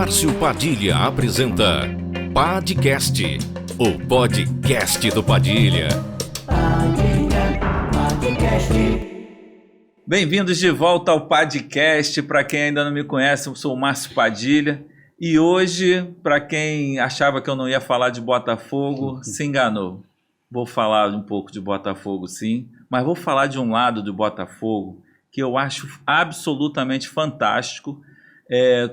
Márcio Padilha apresenta Padcast, o podcast do Padilha. Bem-vindos de volta ao Padcast. Para quem ainda não me conhece, eu sou o Márcio Padilha. E hoje, para quem achava que eu não ia falar de Botafogo, se enganou. Vou falar um pouco de Botafogo, sim, mas vou falar de um lado do Botafogo que eu acho absolutamente fantástico.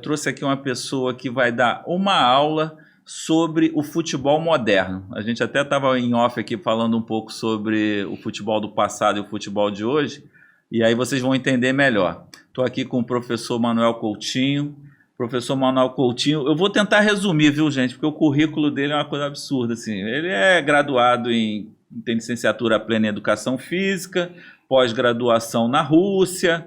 Trouxe aqui uma pessoa que vai dar uma aula sobre o futebol moderno. A gente até estava em off aqui falando um pouco sobre o futebol do passado e o futebol de hoje, e aí vocês vão entender melhor. Estou aqui com o professor Manuel Coutinho. Professor Manuel Coutinho, eu vou tentar resumir, viu, gente, porque o currículo dele é uma coisa absurda, assim. Ele é graduado tem licenciatura plena em Educação Física, pós-graduação na Rússia,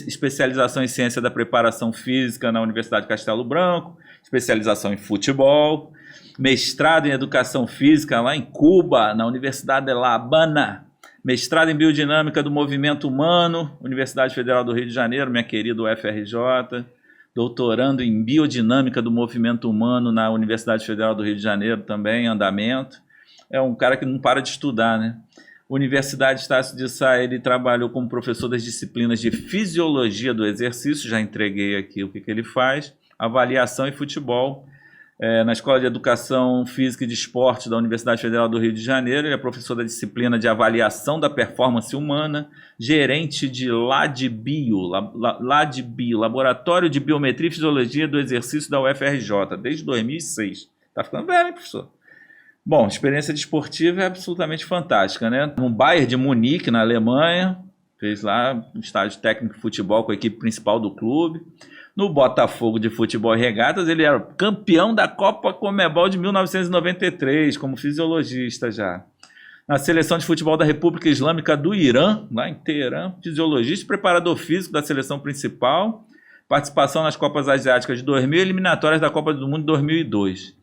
especialização em Ciência da Preparação Física na Universidade de Castelo Branco, especialização em futebol, mestrado em Educação Física lá em Cuba, na Universidade de La Habana, mestrado em Biodinâmica do Movimento Humano, Universidade Federal do Rio de Janeiro, minha querida UFRJ, doutorando em Biodinâmica do Movimento Humano na Universidade Federal do Rio de Janeiro também, em andamento. É um cara que não para de estudar, né? Universidade Estácio de Sá, ele trabalhou como professor das disciplinas de Fisiologia do Exercício, já entreguei aqui o que ele faz, Avaliação e Futebol, na Escola de Educação Física e de Esporte da Universidade Federal do Rio de Janeiro. Ele é professor da disciplina de Avaliação da Performance Humana, gerente de LADBio, Laboratório de Biometria e Fisiologia do Exercício da UFRJ, desde 2006. Tá ficando velho, hein, professor? Bom, experiência desportiva é absolutamente fantástica, né? No Bayern de Munique, na Alemanha, fez lá um estágio técnico de futebol com a equipe principal do clube. No Botafogo de Futebol e Regatas, ele era campeão da Copa Conmebol de 1993, como fisiologista já. Na Seleção de Futebol da República Islâmica do Irã, lá em Teherã, fisiologista e preparador físico da seleção principal. Participação nas Copas Asiáticas de 2000 e eliminatórias da Copa do Mundo de 2002.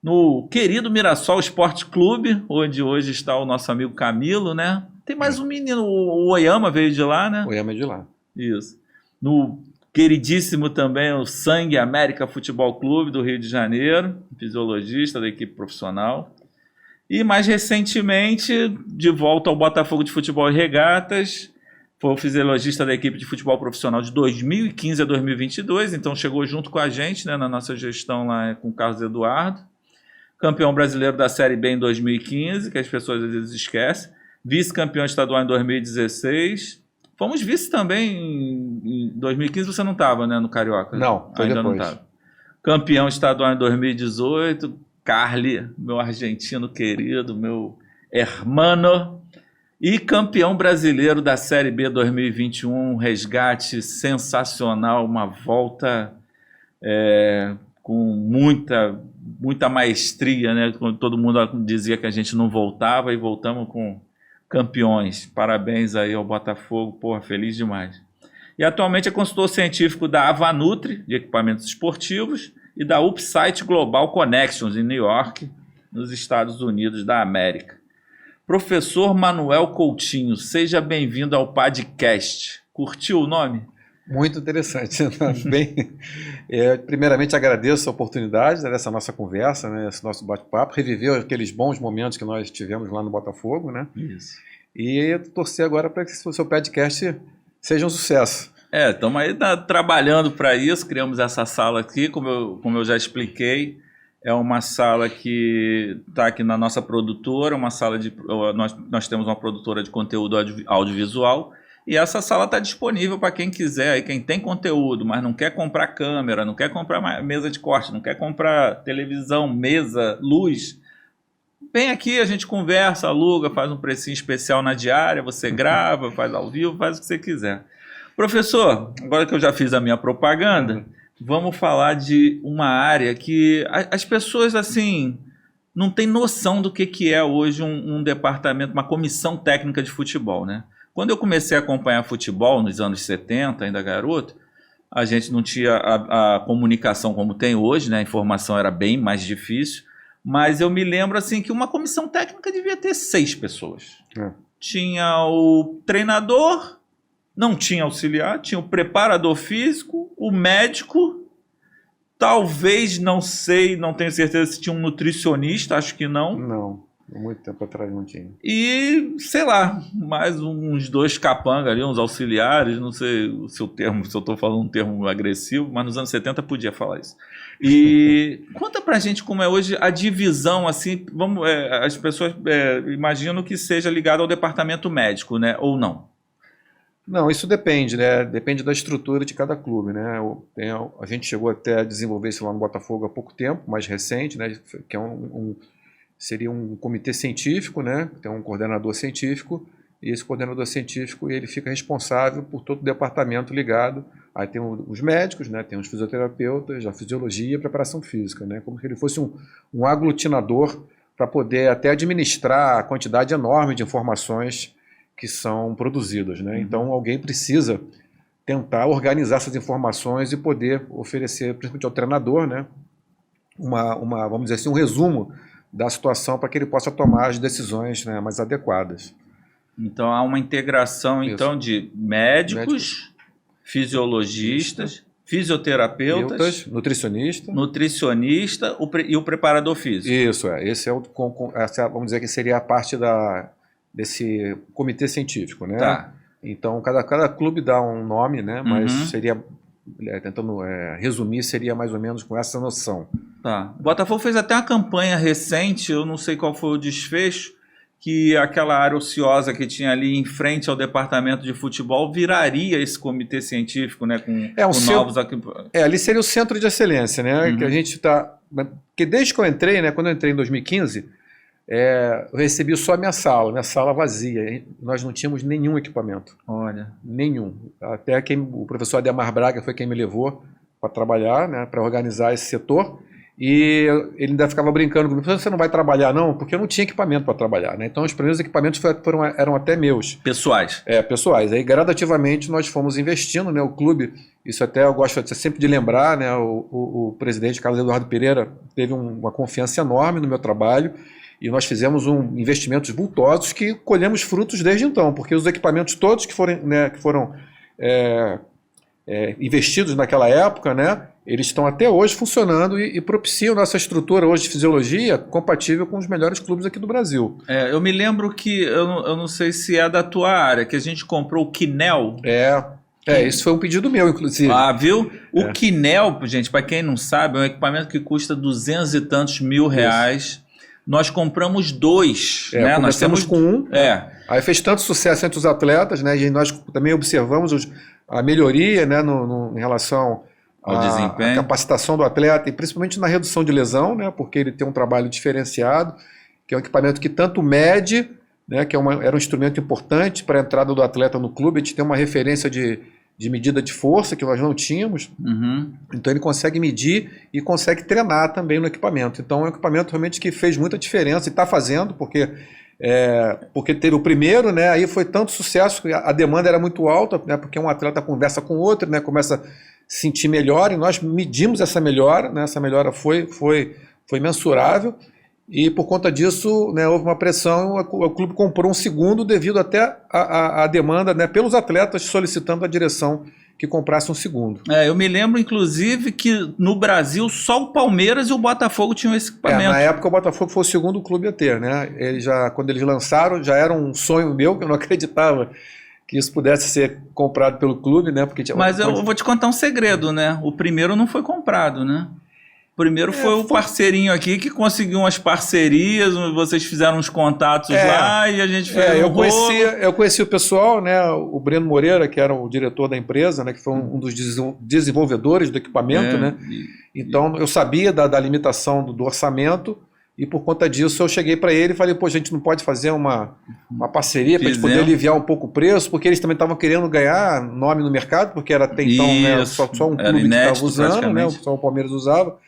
No querido Mirassol Esporte Clube, onde hoje está o nosso amigo Camilo, né? Tem mais um menino, o Oyama veio de lá, né? O Oyama é de lá. Isso. No queridíssimo também o Sangue América Futebol Clube do Rio de Janeiro, fisiologista da equipe profissional. E mais recentemente, de volta ao Botafogo de Futebol e Regatas, foi o fisiologista da equipe de futebol profissional de 2015 a 2022, então chegou junto com a gente, né, na nossa gestão lá com o Carlos Eduardo. Campeão brasileiro da Série B em 2015, que as pessoas às vezes esquecem. Vice-campeão estadual em 2016. Fomos vice também em 2015, você não estava, né, no Carioca? Não, foi ainda depois. Não estava. Campeão estadual em 2018. Carly, meu argentino querido, meu hermano. E campeão brasileiro da Série B 2021, um resgate sensacional, uma volta com muita maestria, né? Quando todo mundo dizia que a gente não voltava, e voltamos com campeões. Parabéns aí ao Botafogo, porra, feliz demais. E atualmente é consultor científico da Avanutri, de equipamentos esportivos, e da Upsite Global Connections, em New York, nos Estados Unidos da América. Professor Manuel Coutinho, seja bem-vindo ao Padcast. Curtiu o nome? Muito interessante. Primeiramente, agradeço a oportunidade dessa nossa conversa, né, esse nosso bate-papo, reviver aqueles bons momentos que nós tivemos lá no Botafogo, né? Isso. E torcer agora para que o seu podcast seja um sucesso. Estamos aí trabalhando para isso, criamos essa sala aqui, como eu já expliquei, é uma sala que está aqui na nossa produtora, nós temos uma produtora de conteúdo audiovisual, e essa sala está disponível para quem quiser, quem tem conteúdo, mas não quer comprar câmera, não quer comprar mesa de corte, não quer comprar televisão, mesa, luz. Vem aqui, a gente conversa, aluga, faz um precinho especial na diária, você grava, faz ao vivo, faz o que você quiser. Professor, agora que eu já fiz a minha propaganda, vamos falar de uma área que as pessoas, assim, não têm noção do que é hoje um departamento, uma comissão técnica de futebol, né? Quando eu comecei a acompanhar futebol nos anos 70, ainda garoto, a gente não tinha a comunicação como tem hoje, né? A informação era bem mais difícil, mas eu me lembro assim que uma comissão técnica devia ter 6 pessoas. Tinha o treinador, não tinha auxiliar, tinha o preparador físico, o médico Talvez, não sei, não tenho certeza se tinha um nutricionista, acho que não. Não, muito tempo atrás não tinha. E, sei lá, mais uns 2 capangas ali, uns auxiliares, não sei o seu termo, se eu estou falando um termo agressivo, mas nos anos 70 podia falar isso. E conta pra gente como é hoje a divisão, assim, as pessoas imaginam que seja ligado ao departamento médico, né, ou não? Não, isso depende, né? Depende da estrutura de cada clube, né? A gente chegou até a desenvolver isso lá no Botafogo há pouco tempo, mais recente, né? Que seria um comitê científico, né? Tem um coordenador científico, e esse coordenador científico ele fica responsável por todo o departamento ligado. Aí tem os médicos, né? Tem os fisioterapeutas, a fisiologia e a preparação física, né? Como se ele fosse um aglutinador para poder até administrar a quantidade enorme de informações que são produzidas, né? Então alguém precisa tentar organizar essas informações e poder oferecer, principalmente ao treinador, né? Vamos dizer assim, um resumo da situação para que ele possa tomar as decisões, né, mais adequadas. Então há uma integração então de médicos, fisiologistas, fisioterapeutas, nutricionista e o preparador físico. Isso, esse é vamos dizer que seria a parte desse comitê científico, né? Tá. Então cada clube dá um nome, né? Mas seria, tentando resumir, seria mais ou menos com essa noção. Tá. O Botafogo fez até uma campanha recente, eu não sei qual foi o desfecho, que aquela área ociosa que tinha ali em frente ao departamento de futebol viraria esse comitê científico, né? Com novos aqui. Ali seria o centro de excelência, né? Que a gente está. Porque desde que eu entrei, né? Quando eu entrei em 2015, eu recebi só a minha sala vazia. Nós não tínhamos nenhum equipamento. Olha. Nenhum. Até o professor Ademar Braga foi quem me levou para trabalhar, né? Para organizar esse setor. E ele ainda ficava brincando comigo: você não vai trabalhar não? Porque eu não tinha equipamento para trabalhar, né? Então os primeiros equipamentos eram até meus. Pessoais. Pessoais. Aí gradativamente nós fomos investindo, né? O clube, isso até eu gosto sempre de lembrar, né? O presidente Carlos Eduardo Pereira teve uma confiança enorme no meu trabalho e nós fizemos investimentos vultosos que colhemos frutos desde então, porque os equipamentos todos que foram investidos naquela época, né? Eles estão até hoje funcionando e propiciam nossa estrutura hoje de fisiologia compatível com os melhores clubes aqui do Brasil. Eu me lembro que, eu não sei se é da tua área, que a gente comprou o Quinel. Isso foi um pedido meu, inclusive. Ah, viu? O Quinel, gente, para quem não sabe, é um equipamento que custa 200 e tantos mil reais. Isso. Nós compramos 2, né? Nós temos com um. Aí fez tanto sucesso entre os atletas, né? E nós também observamos a melhoria, né? Em relação ao desempenho, a capacitação do atleta e principalmente na redução de lesão, né? Porque ele tem um trabalho diferenciado, que é um equipamento que tanto mede, né? Que era um instrumento importante para a entrada do atleta no clube. A gente tem uma referência de medida de força que nós não tínhamos. Então ele consegue medir e consegue treinar também no equipamento. Então é um equipamento realmente que fez muita diferença e está fazendo, porque teve o primeiro, né? Aí foi tanto sucesso que a demanda era muito alta, né? Porque um atleta conversa com o outro, né? Começa sentir melhor e nós medimos essa melhora, né? Essa melhora foi mensurável e por conta disso, né, houve uma pressão, o clube comprou um segundo devido até à demanda, né, pelos atletas solicitando à direção que comprasse um segundo. Eu me lembro inclusive que no Brasil só o Palmeiras e o Botafogo tinham esse equipamento. Na época o Botafogo foi o segundo clube a ter, né? Quando eles lançaram já era um sonho meu, que eu não acreditava que isso pudesse ser comprado pelo clube, né? Mas eu vou te contar um segredo, né? O primeiro não foi comprado, né? O primeiro foi o parceirinho aqui que conseguiu umas parcerias, vocês fizeram uns contatos lá e a gente fez eu conheci o pessoal, né? O Breno Moreira, que era o diretor da empresa, né? Que foi um dos desenvolvedores do equipamento, né? Então eu sabia da limitação do orçamento. E por conta disso eu cheguei para ele e falei: a gente não pode fazer uma parceria para a gente poder aliviar um pouco o preço, porque eles também estavam querendo ganhar nome no mercado, porque era até então, né, só um clube que estava usando, né, só o Palmeiras usava.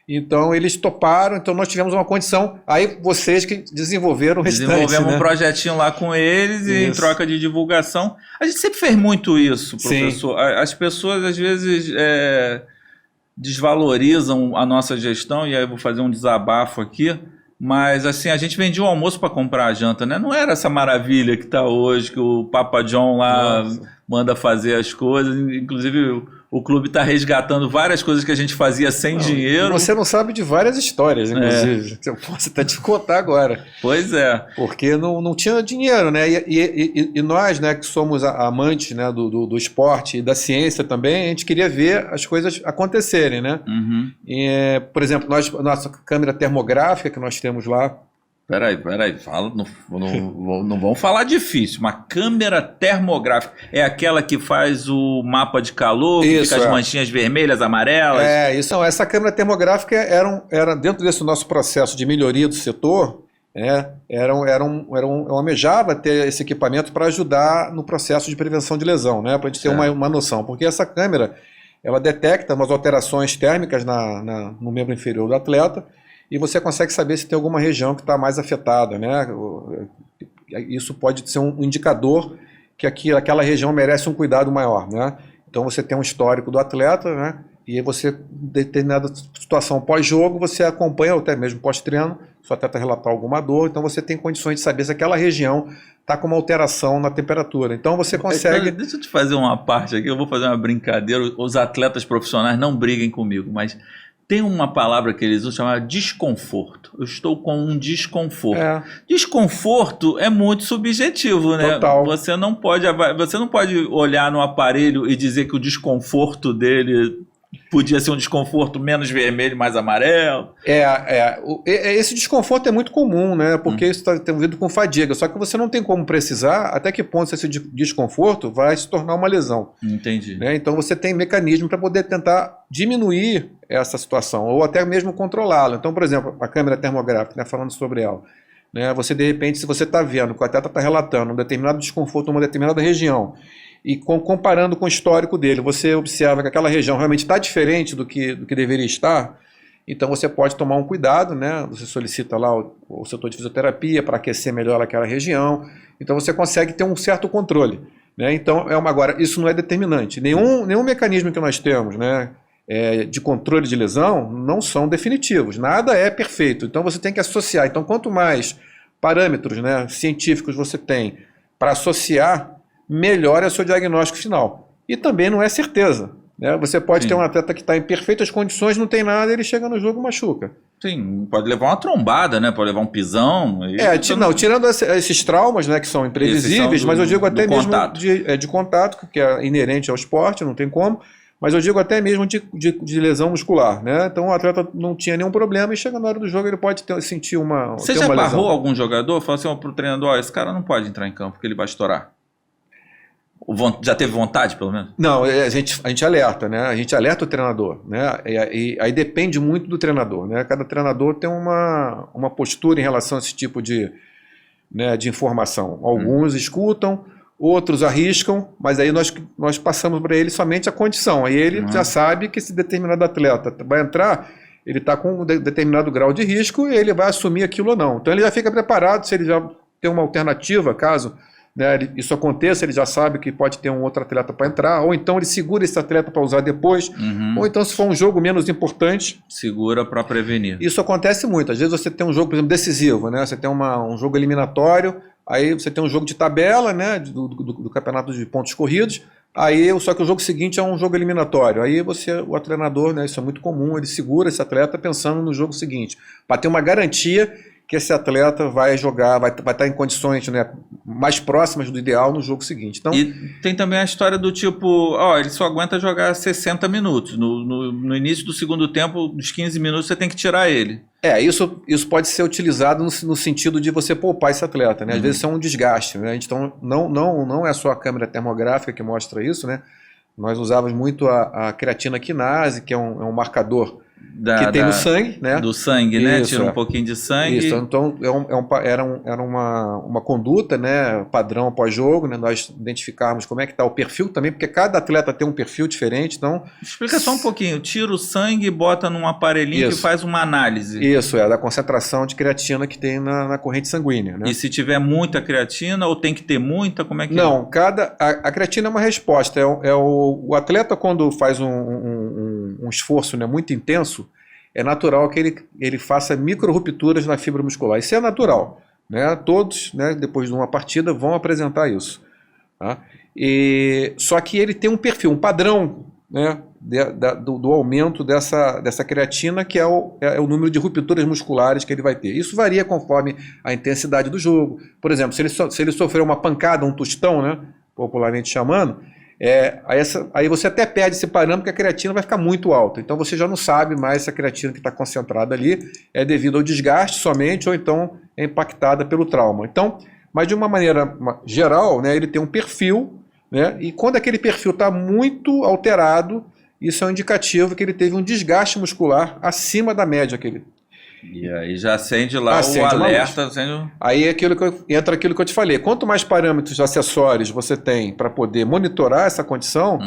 Então eles toparam, então nós tivemos uma condição. Aí vocês que desenvolveram o restante. Desenvolvemos um projetinho lá com eles e em troca de divulgação. A gente sempre fez muito isso, professor. Sim. As pessoas às vezes desvalorizam a nossa gestão, e aí eu vou fazer um desabafo aqui, mas assim, a gente vendia o almoço para comprar a janta, né? Não era essa maravilha que está hoje, que o Papa John lá manda fazer as coisas, inclusive o clube está resgatando várias coisas que a gente fazia sem dinheiro. Você não sabe de várias histórias, inclusive. Eu posso até te contar agora. Pois é. Porque não tinha dinheiro, né? E nós, né, que somos amantes, né, do esporte e da ciência também, a gente queria ver as coisas acontecerem, né? Uhum. E, por exemplo, nossa câmera termográfica que nós temos lá. Peraí, fala, não vamos falar difícil. Uma câmera termográfica é aquela que faz o mapa de calor, que Isso, fica as manchinhas vermelhas, amarelas? Isso. Não, essa câmera termográfica era dentro desse nosso processo de melhoria do setor, eu almejava ter esse equipamento para ajudar no processo de prevenção de lesão, né? Para a gente ter uma noção. Porque essa câmera, ela detecta umas alterações térmicas no membro inferior do atleta, e você consegue saber se tem alguma região que está mais afetada, né? Isso pode ser um indicador que aquela região merece um cuidado maior, né? Então você tem um histórico do atleta, né? E aí você, em determinada situação pós-jogo, você acompanha, ou até mesmo pós-treino, se o atleta relatar alguma dor, então você tem condições de saber se aquela região está com uma alteração na temperatura. Então você consegue... Deixa eu te fazer uma parte aqui, eu vou fazer uma brincadeira, os atletas profissionais não briguem comigo, mas... Tem uma palavra que eles usam chamada desconforto. Eu estou com um desconforto. Desconforto é muito subjetivo, né? Total. Você não pode olhar no aparelho e dizer que o desconforto dele podia ser um desconforto menos vermelho, mais amarelo. Esse desconforto é muito comum, né? Porque isso está envolvido com fadiga. Só que você não tem como precisar até que ponto esse desconforto vai se tornar uma lesão. Entendi. Né? Então você tem mecanismo para poder tentar diminuir essa situação, ou até mesmo controlá-la. Então, por exemplo, a câmera termográfica, né, falando sobre ela, né, você de repente, se você está vendo que o atleta está relatando um determinado desconforto em uma determinada região, e comparando com o histórico dele, você observa que aquela região realmente está diferente do que deveria estar, então você pode tomar um cuidado, né? Você solicita lá o setor de fisioterapia para aquecer melhor aquela região, então você consegue ter um certo controle, né? Então, agora, isso não é determinante. Nenhum mecanismo que nós temos, né, de controle de lesão não são definitivos, nada é perfeito, então você tem que associar. Então, quanto mais parâmetros, né, científicos você tem para associar, melhor é o seu diagnóstico final. E também não é certeza, né? Você pode ter um atleta que está em perfeitas condições, não tem nada, ele chega no jogo e machuca. Sim, pode levar uma trombada, né? Pode levar um pisão. Tirando esses traumas, né, que são imprevisíveis, mas eu digo até mesmo de contato, que é inerente ao esporte, não tem como, mas eu digo até mesmo de lesão muscular, né? Então o atleta não tinha nenhum problema e chega na hora do jogo ele pode sentir uma Você já barrou algum jogador? Falou assim para o treinador, esse cara não pode entrar em campo porque ele vai estourar. Já teve vontade, pelo menos? Não, a gente alerta, né? A gente alerta o treinador, né? E aí depende muito do treinador, né? Cada treinador tem uma postura em relação a esse tipo de informação. Alguns escutam, outros arriscam, mas aí nós passamos para ele somente a condição. Aí ele já sabe que esse determinado atleta vai entrar, ele está com um determinado grau de risco e ele vai assumir aquilo ou não. Então ele já fica preparado, se ele já tem uma alternativa, caso... isso aconteça, ele já sabe que pode ter um outro atleta para entrar, ou então ele segura esse atleta para usar depois, ou então se for um jogo menos importante... Segura para prevenir. Isso acontece muito, às vezes você tem um jogo, por exemplo, decisivo, né? Você tem um jogo eliminatório, aí você tem um jogo de tabela, né? do campeonato de pontos corridos, só que o jogo seguinte é um jogo eliminatório, aí o treinador, né? Isso é muito comum, ele segura esse atleta pensando no jogo seguinte, para ter uma garantia que esse atleta vai jogar, vai estar em condições, né, mais próximas do ideal no jogo seguinte. Então, e tem também a história do tipo, ele só aguenta jogar 60 minutos. No início do segundo tempo, dos 15 minutos, você tem que tirar ele. Isso pode ser utilizado no sentido de você poupar esse atleta, né? Às vezes isso é um desgaste, né? Então, não é só a câmera termográfica que mostra isso, né? Nós usávamos muito a creatina quinase, que é um marcador que tem no sangue, né? Do sangue, né? Tira um pouquinho de sangue. Isso, então era uma conduta, né? Padrão pós-jogo, né? Nós identificarmos como é que está o perfil também, porque cada atleta tem um perfil diferente, então... Explica só um pouquinho, tira o sangue e bota num aparelhinho que faz uma análise. Isso, da concentração de creatina que tem na corrente sanguínea, né? E se tiver muita creatina, ou tem que ter muita, como é que Não, a creatina é uma resposta, o atleta quando faz um esforço, né, muito intenso, é natural que ele faça micro-rupturas na fibra muscular. Isso é natural, né? Todos, né, depois de uma partida, vão apresentar isso. Tá? Só que ele tem um perfil, um padrão né, do aumento dessa creatina, que é o número de rupturas musculares que ele vai ter. Isso varia conforme a intensidade do jogo. Por exemplo, se ele sofrer uma pancada, um tostão, né, popularmente chamando, aí você até perde esse parâmetro, porque a creatina vai ficar muito alta. Então você já não sabe mais se a creatina que está concentrada ali é devido ao desgaste somente, ou então é impactada pelo trauma. Então, mas de uma maneira geral, né, ele tem um perfil, né, e quando aquele perfil está muito alterado, isso é um indicativo que ele teve um desgaste muscular acima da média que ele. E aí já acende lá o alerta. Aí entra aquilo que eu te falei. Quanto mais parâmetros acessórios você tem para poder monitorar essa condição,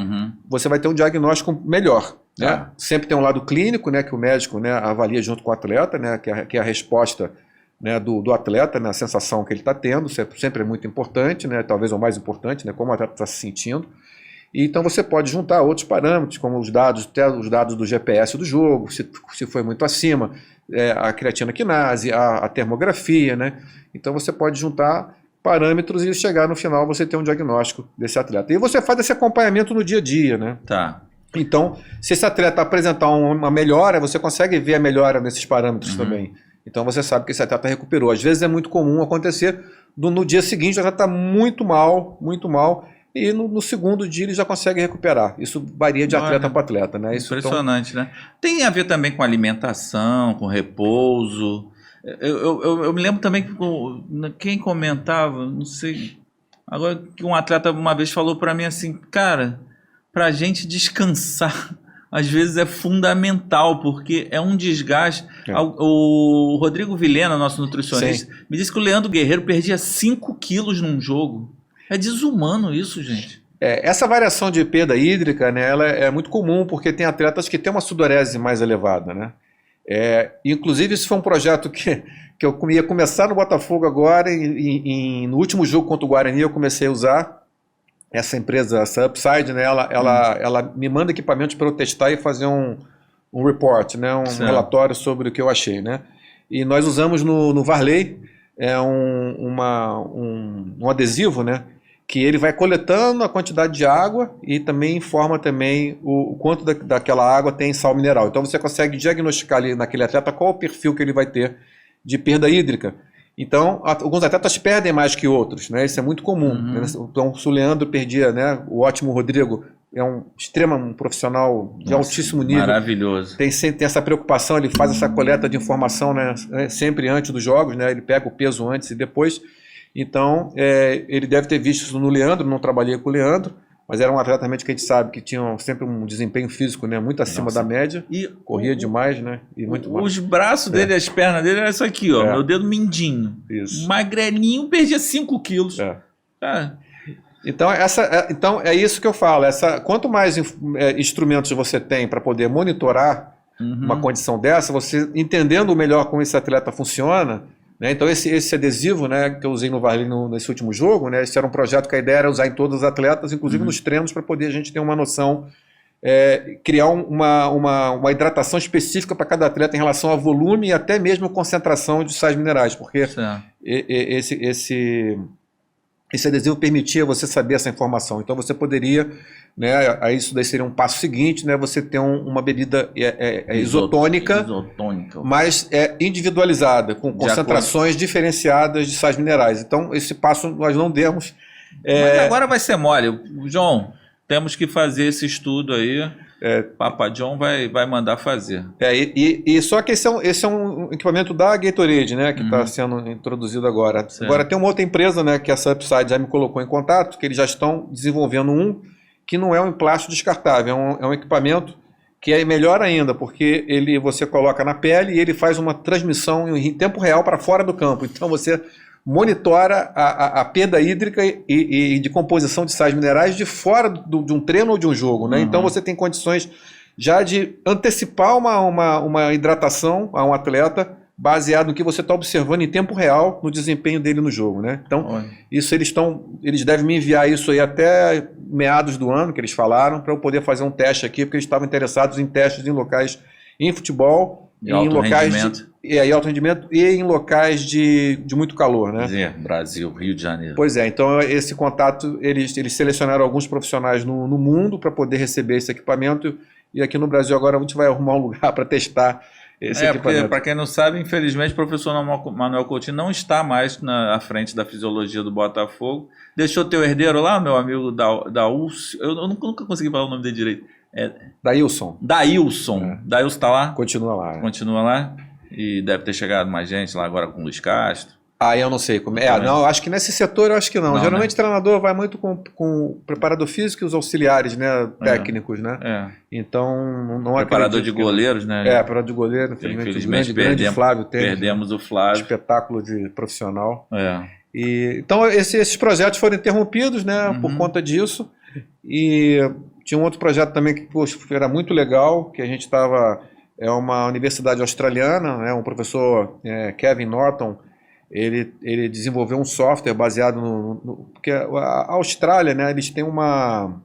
você vai ter um diagnóstico melhor. Né? Sempre tem um lado clínico, né, que o médico, né, avalia junto com o atleta, né, que é a resposta, né, do atleta, né, a sensação que ele está tendo, sempre é muito importante, né, talvez o mais importante, né, como o atleta está se sentindo. E então você pode juntar outros parâmetros, como até os dados do GPS do jogo, se foi muito acima, a creatina quinase, a termografia, né? Então você pode juntar parâmetros e chegar no final você ter um diagnóstico desse atleta. E você faz esse acompanhamento no dia a dia, né? Tá. Então, se esse atleta apresentar uma melhora, você consegue ver a melhora nesses parâmetros também. Então você sabe que esse atleta recuperou. Às vezes é muito comum acontecer no dia seguinte o atleta está muito mal, e no segundo dia ele já consegue recuperar. Isso varia de atleta para atleta, né? Isso, impressionante, né? Tem a ver também com alimentação, com repouso. Eu me lembro também que quem comentava, não sei, agora que um atleta uma vez falou para mim assim, cara, para a gente descansar às vezes é fundamental, porque é um desgaste. O Rodrigo Vilhena, nosso nutricionista, me disse que o Leandro Guerreiro perdia 5 quilos num jogo. É desumano isso, gente. Essa variação de perda hídrica, né, ela é muito comum, porque tem atletas que têm uma sudorese mais elevada, né? Inclusive, esse foi um projeto que eu ia começar no Botafogo agora, no último jogo contra o Guarani eu comecei a usar essa empresa, essa Upside, né, ela me manda equipamentos para eu testar e fazer um report, né, um relatório sobre o que eu achei, né? E nós usamos no Varley um adesivo, né, que ele vai coletando a quantidade de água e também informa também o quanto daquela água tem sal mineral. Então você consegue diagnosticar ali naquele atleta qual o perfil que ele vai ter de perda hídrica. Então, alguns atletas perdem mais que outros, né? Isso é muito comum. Né? Então, se o Leandro perdia, né, o ótimo Rodrigo é um profissional de altíssimo nível. Maravilhoso. Tem essa preocupação, ele faz essa coleta de informação, né, sempre antes dos jogos, né? Ele pega o peso antes e depois. Então, ele deve ter visto isso no Leandro, não trabalhei com o Leandro, mas era um atleta também que a gente sabe que tinha sempre um desempenho físico, né, muito acima da média, e corria demais, né? E muito mais. Os braços dele, as pernas dele, era isso aqui, ó, meu dedo mindinho. Isso. Magrelinho, perdia 5 quilos. Então, então, é isso que eu falo. Quanto mais instrumentos você tem para poder monitorar uma condição dessa, você entendendo melhor como esse atleta funciona, né? Então esse adesivo, né, que eu usei no Varley nesse último jogo, né, esse era um projeto que a ideia era usar em todos os atletas, inclusive nos treinos, para poder a gente ter uma noção, criar uma hidratação específica para cada atleta em relação a volume e até mesmo concentração de sais minerais, porque esse adesivo permitia você saber essa informação. Então você poderia, né, isso daí seria um passo seguinte, né, você ter uma bebida isotônica, mas individualizada, com concentrações diferenciadas de sais minerais. Então esse passo nós não demos. Mas agora vai ser mole. João, temos que fazer esse estudo aí. Papa John vai mandar fazer. E só que esse é um equipamento da Gatorade, né, que está sendo introduzido agora. Certo. Agora tem uma outra empresa, né, que essa Upside já me colocou em contato, que eles já estão desenvolvendo que não é um plástico descartável, é um equipamento que é melhor ainda, porque você coloca na pele e ele faz uma transmissão em tempo real para fora do campo. Então você monitora a perda hídrica e de composição de sais minerais de fora de um treino ou de um jogo, né? Então você tem condições já de antecipar uma hidratação a um atleta baseado no que você está observando em tempo real no desempenho dele no jogo, né? Então, isso eles devem me enviar isso aí até meados do ano, que eles falaram, para eu poder fazer um teste aqui, porque eles estavam interessados em testes em locais em futebol, em locais E aí alto rendimento e em locais de muito calor, né? Brasil, Rio de Janeiro. Pois é, então esse contato, eles selecionaram alguns profissionais no mundo para poder receber esse equipamento, e aqui no Brasil agora a gente vai arrumar um lugar para testar esse equipamento. Porque, para quem não sabe, infelizmente o professor Manuel Coutinho não está mais à frente da fisiologia do Botafogo. Deixou teu herdeiro lá, meu amigo Daúlcio, eu nunca consegui falar o nome dele direito. Daílson. Daílson está lá? Continua lá. Continua lá? E deve ter chegado mais gente lá agora com o Luiz Castro. Eu não sei como é. Não, acho que nesse setor eu acho que não. Geralmente o treinador vai muito com o preparador físico e os auxiliares, né, técnicos, né? Então não preparador de goleiros, né? Preparador de goleiro, infelizmente grande Flávio teve. Perdemos o Flávio. Espetáculo de profissional. Então esses projetos foram interrompidos, né, por conta disso. E tinha um outro projeto também que era muito legal, que a gente estava... É uma universidade australiana, né, um professor Kevin Norton. Ele desenvolveu um software baseado porque a Austrália, né, eles têm um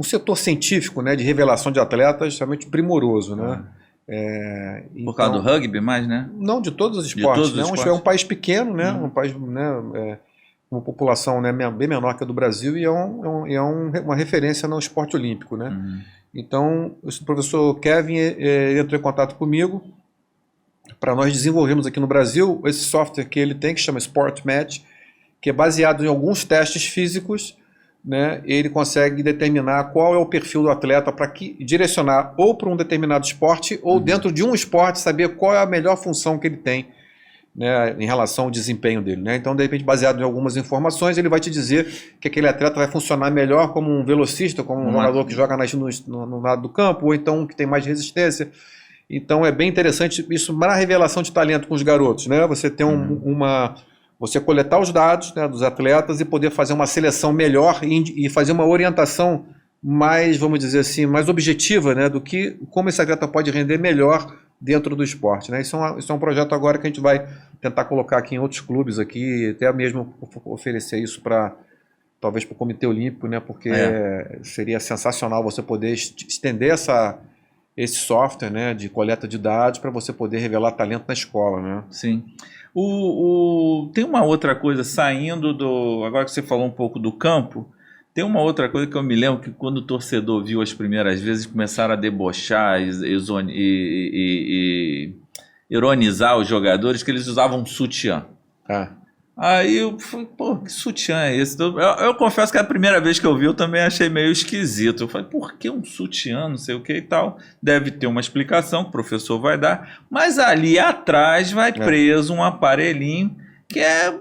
setor científico, né, de revelação de atletas realmente primoroso, né? Por causa do rugby, mais, né? Não, de todos os esportes. É um país pequeno, né? Um país, né, uma população, né, bem menor que a do Brasil, e é uma referência no esporte olímpico, né? Então, o professor Kevin entrou em contato comigo para nós desenvolvermos aqui no Brasil esse software que ele tem, que chama Sport Match, que é baseado em alguns testes físicos, né? Ele consegue determinar qual é o perfil do atleta para direcionar ou para um determinado esporte ou dentro de um esporte saber qual é a melhor função que ele tem, né, em relação ao desempenho dele, né? Então, de repente, baseado em algumas informações, ele vai te dizer que aquele atleta vai funcionar melhor como um velocista, como um jogador que joga no lado do campo, ou então um que tem mais resistência. Então é bem interessante isso na revelação de talento com os garotos, né? Você ter você coletar os dados, né, dos atletas e poder fazer uma seleção melhor e fazer uma orientação mais, vamos dizer assim, mais objetiva, né, do que como esse atleta pode render melhor dentro do esporte, né? Isso é um projeto agora que a gente vai tentar colocar aqui em outros clubes aqui, até mesmo oferecer isso talvez para o Comitê Olímpico, né? Porque seria sensacional você poder estender esse software, né, de coleta de dados para você poder revelar talento na escola, né? Sim. Tem uma outra coisa saindo agora que você falou um pouco do campo, tem uma outra coisa que eu me lembro que quando o torcedor viu as primeiras vezes começaram a debochar e ironizar os jogadores que eles usavam sutiã. Aí eu falei, que sutiã é esse? Eu confesso que a primeira vez que eu vi eu também achei meio esquisito. Eu falei, por que um sutiã, não sei o que e tal? Deve ter uma explicação que o professor vai dar. Mas ali atrás vai preso um aparelhinho que é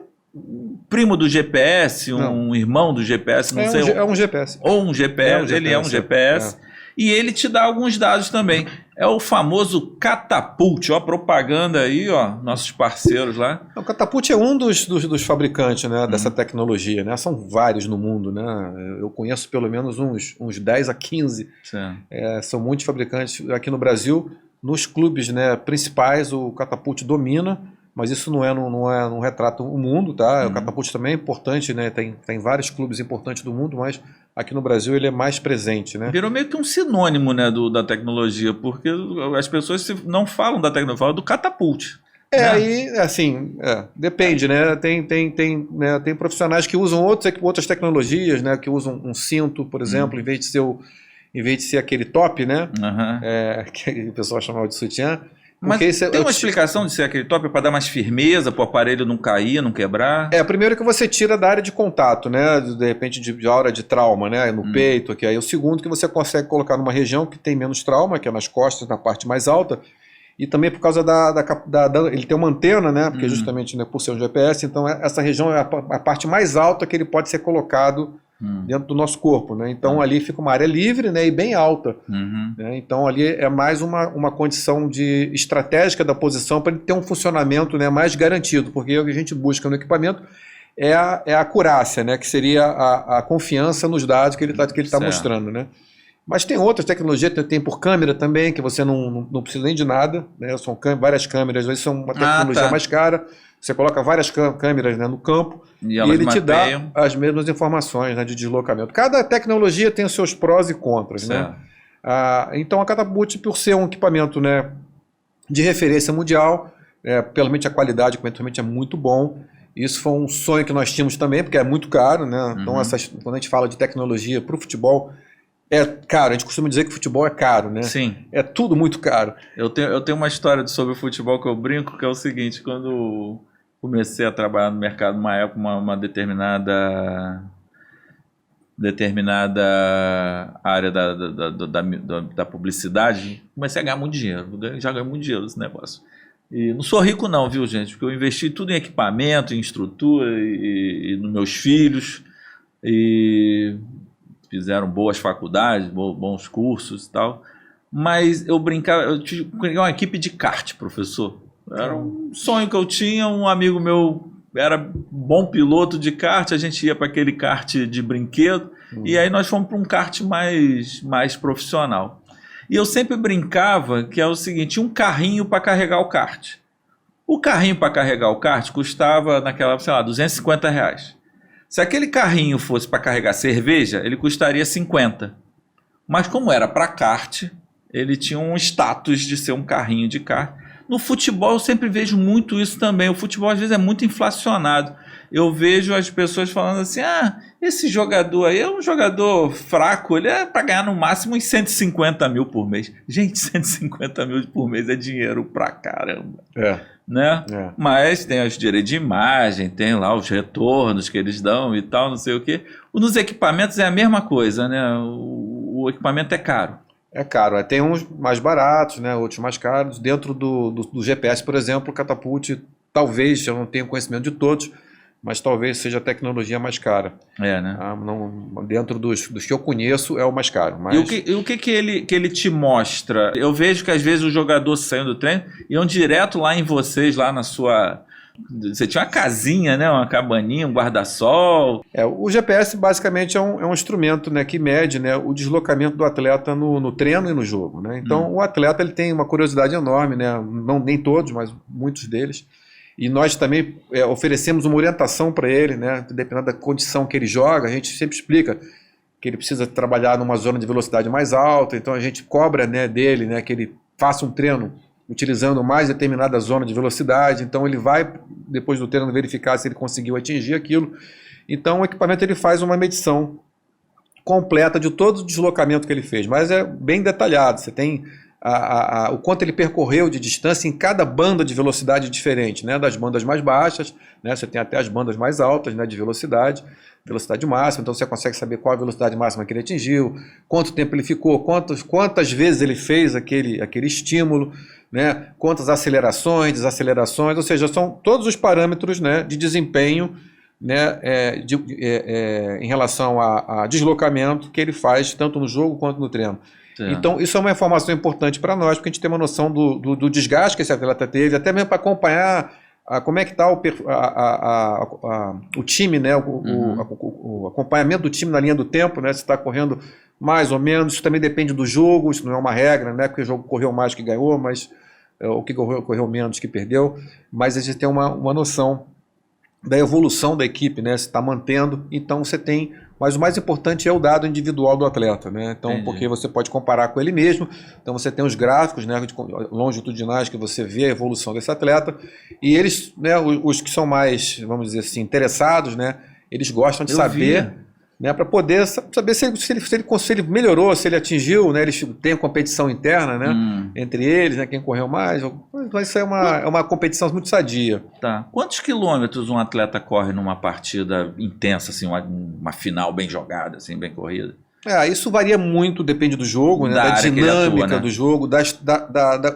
primo do GPS, um irmão do GPS, não sei. É um GPS. Ou um GPS, ele é um GPS. E ele te dá alguns dados também. É o famoso Catapult, ó, propaganda aí, ó, nossos parceiros lá. O Catapult é um dos fabricantes, né, dessa tecnologia, né? São vários no mundo, né? Eu conheço pelo menos uns 10 a 15. São muitos fabricantes aqui no Brasil. Nos clubes, né, principais, o Catapult domina, mas isso não retrata o mundo, tá? O Catapult também é importante, né? Tem vários clubes importantes do mundo, mas aqui no Brasil ele é mais presente, né? Virou meio que um sinônimo, né, da tecnologia, porque as pessoas não falam da tecnologia, falam do Catapult. Aí, assim, depende, né? Tem profissionais que usam outras tecnologias, né? Que usam um cinto, por exemplo, em vez de ser aquele top, né? Que o pessoal chamava de sutiã. Mas tem uma explicação de ser aquele top para dar mais firmeza, para o aparelho não cair, não quebrar? Primeiro que você tira da área de contato, né? De repente de hora de trauma, né? No peito aqui. Aí o segundo que você consegue colocar numa região que tem menos trauma, que é nas costas, na parte mais alta. E também por causa ele tem uma antena, né? Porque justamente, né, por ser um GPS, então essa região é a parte mais alta que ele pode ser colocado dentro do nosso corpo, né? Então ali fica uma área livre, né, e bem alta. Né? Então ali é mais uma condição estratégica da posição para ele ter um funcionamento, né, mais garantido, porque o que a gente busca no equipamento é a acurácia, né, que seria a confiança nos dados que ele está mostrando, né? Mas tem outras tecnologias, tem por câmera também, que você não precisa nem de nada, né? São várias câmeras, às vezes são uma tecnologia mais cara. Você coloca várias câmeras, né, no campo e ele te dá as mesmas informações, né, de deslocamento. Cada tecnologia tem os seus prós e contras, né? Então a Catapult, por ser um equipamento, né, de referência mundial, realmente a qualidade do equipamento é muito bom. Isso foi um sonho que nós tínhamos também, porque é muito caro, né? Então quando a gente fala de tecnologia para o futebol, é caro. A gente costuma dizer que futebol é caro, né? Sim. É tudo muito caro. Eu tenho uma história sobre o futebol que eu brinco, que é o seguinte: quando comecei a trabalhar no mercado, numa época, uma determinada área da publicidade, comecei a ganhar muito dinheiro. Já ganhei muito dinheiro nesse negócio. E não sou rico não, viu, gente? Porque eu investi tudo em equipamento, em estrutura e nos meus filhos. E fizeram boas faculdades, bons cursos e tal. Mas eu brincava, eu tinha uma equipe de kart, professor. Era um sonho que eu tinha. Um amigo meu era bom piloto de kart, a gente ia para aquele kart de brinquedo. E aí nós fomos para um kart mais profissional. E eu sempre brincava que é o seguinte: tinha um carrinho para carregar o kart. O carrinho para carregar o kart custava, naquela época, sei lá, R$250. Se aquele carrinho fosse para carregar cerveja, ele custaria 50. Mas como era para kart, ele tinha um status de ser um carrinho de kart. No futebol eu sempre vejo muito isso também. O futebol às vezes é muito inflacionado. Eu vejo as pessoas falando assim: esse jogador aí é um jogador fraco, ele é para ganhar no máximo uns 150 mil por mês. Gente, 150 mil por mês é dinheiro pra caramba. Né? Mas tem os direitos de imagem, tem lá os retornos que eles dão e tal, não sei o quê. Nos equipamentos é a mesma coisa, né? O equipamento é caro. É caro. Tem uns mais baratos, né? Outros mais caros. Dentro do GPS, por exemplo, o Catapult, talvez, eu não tenho conhecimento de todos, mas talvez seja a tecnologia mais cara. Né? Dentro dos que eu conheço, é o mais caro. Mas... E o que ele te mostra? Eu vejo que às vezes o jogador saindo do treino iam direto lá em vocês, lá na sua... Você tinha uma casinha, né? Uma cabaninha, um guarda-sol. O GPS basicamente é um instrumento, né, que mede, né, o deslocamento do atleta no treino e no jogo. Né? Então o atleta ele tem uma curiosidade enorme, né? Nem todos, mas muitos deles. E nós também oferecemos uma orientação para ele, né? Dependendo da condição que ele joga, a gente sempre explica que ele precisa trabalhar numa zona de velocidade mais alta, então a gente cobra, né, dele, né, que ele faça um treino utilizando mais determinada zona de velocidade, então ele vai, depois do treino, verificar se ele conseguiu atingir aquilo. Então o equipamento ele faz uma medição completa de todo o deslocamento que ele fez, mas é bem detalhado, você tem... o quanto ele percorreu de distância em cada banda de velocidade diferente, né? Das bandas mais baixas, né? Você tem até as bandas mais altas, né, de velocidade máxima, então você consegue saber qual a velocidade máxima que ele atingiu, quanto tempo ele ficou, quantas vezes ele fez aquele estímulo, né? Quantas acelerações, desacelerações, ou seja, são todos os parâmetros, né, de desempenho, né, em relação a deslocamento que ele faz tanto no jogo quanto no treino. Então, isso é uma informação importante para nós, porque a gente tem uma noção do desgaste que esse atleta teve, até mesmo para acompanhar como é que está o time, né, o acompanhamento do time na linha do tempo, né, se está correndo mais ou menos. Isso também depende do jogo, isso não é uma regra, né, porque o jogo correu mais que ganhou, mas o que correu menos que perdeu. Mas a gente tem uma noção da evolução da equipe, né, se está mantendo. Então você tem... Mas o mais importante é o dado individual do atleta, né? Então, porque você pode comparar com ele mesmo. Então você tem os gráficos, né, longitudinais, que você vê a evolução desse atleta. E eles, né, os que são mais, vamos dizer assim, interessados, né, eles gostam de saber, né, para poder saber se ele melhorou, se ele atingiu, né? Eles têm competição interna, né, entre eles, né, quem correu mais. Mas isso é uma competição muito sadia. Tá. Quantos quilômetros um atleta corre numa partida intensa, assim, uma final bem jogada, assim, bem corrida? Isso varia muito, depende do jogo, né, da dinâmica atua, né, do jogo,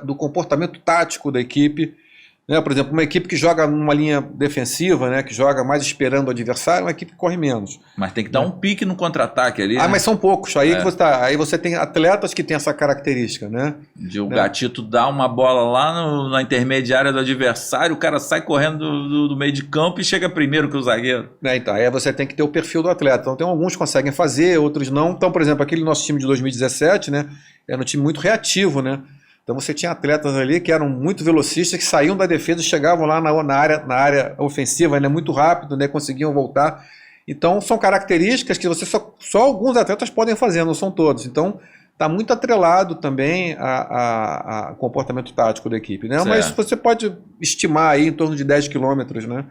do comportamento tático da equipe. Né? Por exemplo, uma equipe que joga numa linha defensiva, né, que joga mais esperando o adversário, é uma equipe que corre menos. Mas tem que dar um pique no contra-ataque ali. Mas são poucos. Aí você tem atletas que têm essa característica, né? De o gatito dá uma bola lá na intermediária do adversário, o cara sai correndo do meio de campo e chega primeiro que o zagueiro. Então, aí você tem que ter o perfil do atleta. Então, tem alguns que conseguem fazer, outros não. Então, por exemplo, aquele nosso time de 2017, né, era um time muito reativo, né? Então você tinha atletas ali que eram muito velocistas, que saíam da defesa e chegavam lá na área ofensiva, né, muito rápido, né, conseguiam voltar. Então são características que você só alguns atletas podem fazer, não são todos. Então está muito atrelado também a comportamento tático da equipe, né? Mas você pode estimar aí em torno de 10 quilômetros, né?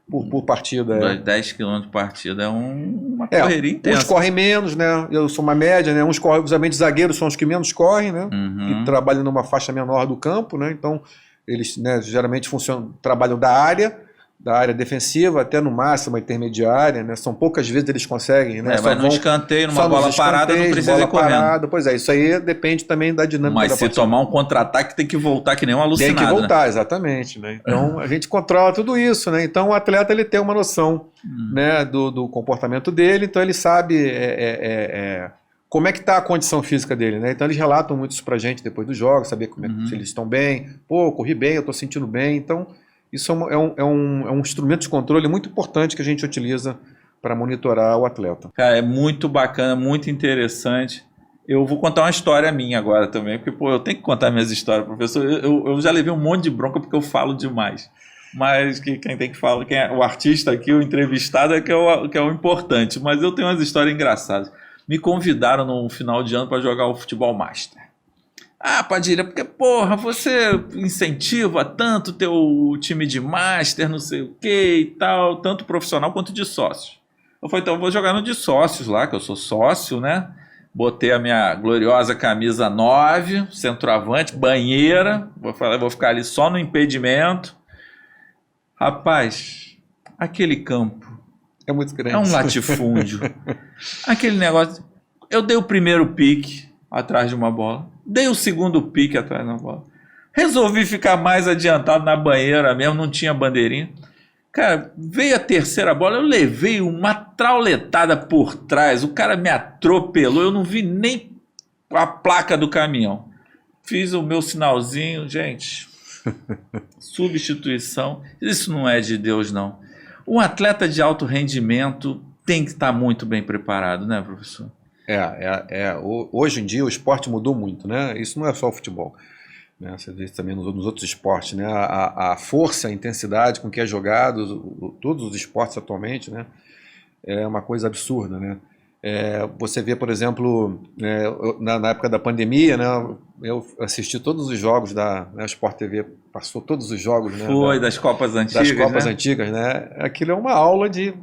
Por partida. 10 km por partida é uma correria intensa. Uns correm menos, né? Eu sou uma média, né? Uns correm, obviamente, zagueiros são os que menos correm, né? Que trabalham numa faixa menor do campo, né? Então, eles, né, geralmente trabalham da área defensiva até no máximo a intermediária, né? São poucas vezes eles conseguem, né? Mas no escanteio, numa bola parada, não precisa ir correndo. Parada, pois é, isso aí depende também da dinâmica da partida. Mas se tomar um contra-ataque, tem que voltar que nem um alucinado. Tem que voltar, exatamente, né? Então, a gente controla tudo isso, né? Então, o atleta, ele tem uma noção, né, do comportamento dele, então ele sabe como é que está a condição física dele, né? Então, eles relatam muito isso pra gente depois dos jogos, saber como se eles estão bem. Pô, corri bem, eu tô sentindo bem, então... Isso é um instrumento de controle muito importante que a gente utiliza para monitorar o atleta. Cara, é muito bacana, muito interessante. Eu vou contar uma história minha agora também, porque eu tenho que contar minhas histórias, professor. Eu já levei um monte de bronca porque eu falo demais. Mas quem tem que falar, quem é o artista aqui, o entrevistado, que é o importante. Mas eu tenho umas histórias engraçadas. Me convidaram no final de ano para jogar o futebol master. Ah, Padilha, porque, porra, você incentiva tanto teu time de master, não sei o que e tal, tanto profissional quanto de sócios. Eu falei, então eu vou jogar no de sócios lá, que eu sou sócio, né? Botei a minha gloriosa camisa 9, centroavante, banheira, vou ficar ali só no impedimento. Rapaz, aquele campo é muito grande. É um latifúndio. Aquele negócio, eu dei o primeiro pique atrás de uma bola. Dei o segundo pique atrás da bola. Resolvi ficar mais adiantado na banheira mesmo, não tinha bandeirinha. Cara, veio a terceira bola, eu levei uma trauletada por trás, o cara me atropelou, eu não vi nem a placa do caminhão. Fiz o meu sinalzinho, gente. Substituição. Isso não é de Deus, não. Um atleta de alto rendimento tem que estar muito bem preparado, né, professor? Hoje em dia o esporte mudou muito, né? Isso não é só o futebol, né? Você vê também nos outros esportes, né? A força, a intensidade com que é jogado, todos os esportes atualmente, né? É uma coisa absurda, né? Você vê, por exemplo, na época da pandemia, né? Eu assisti todos os jogos a Sport TV passou todos os jogos, né? Das Copas Antigas, das Copas Antigas, né? Aquilo é uma aula de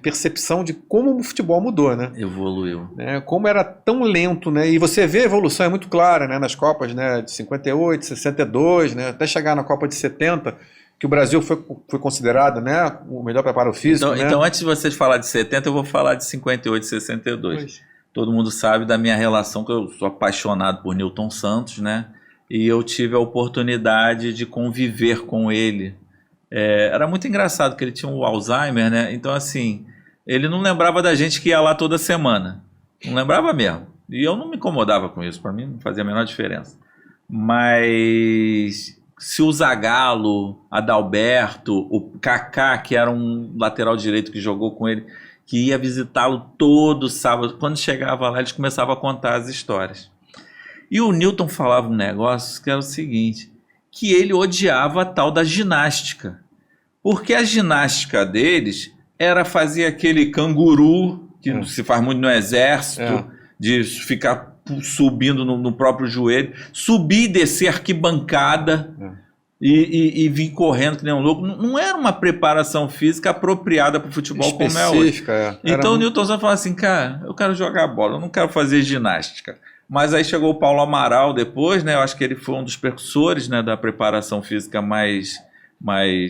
percepção de como o futebol mudou, né? Evoluiu. Como era tão lento, né? E você vê a evolução, é muito clara, né? Nas Copas, né? De 58, 62, né? Até chegar na Copa de 70, que o Brasil foi considerado, né, o melhor preparo físico. Então, antes de vocês falar de 70, eu vou falar de 58 e 62. Pois. Todo mundo sabe da minha relação, que eu sou apaixonado por Newton Santos, né? E eu tive a oportunidade de conviver com ele. Era muito engraçado, que ele tinha um Alzheimer, né? Então, assim, ele não lembrava da gente que ia lá toda semana. Não lembrava mesmo. E eu não me incomodava com isso, para mim não fazia a menor diferença. Mas se o Zagallo, Adalberto, o Kaká, que era um lateral direito que jogou com ele, que ia visitá-lo todo sábado, quando chegava lá, eles começavam a contar as histórias. E o Newton falava um negócio que era o seguinte, que ele odiava a tal da ginástica. Porque a ginástica deles era fazer aquele canguru, que se faz muito no exército, de ficar subindo no próprio joelho, subir e descer arquibancada e vir correndo que nem um louco. Não era uma preparação física apropriada para o futebol específica, como é hoje. Então o Newton só falava assim, cara, eu quero jogar bola, eu não quero fazer ginástica. Mas aí chegou o Paulo Amaral depois, né? Eu acho que ele foi um dos precursores, né, da preparação física mais,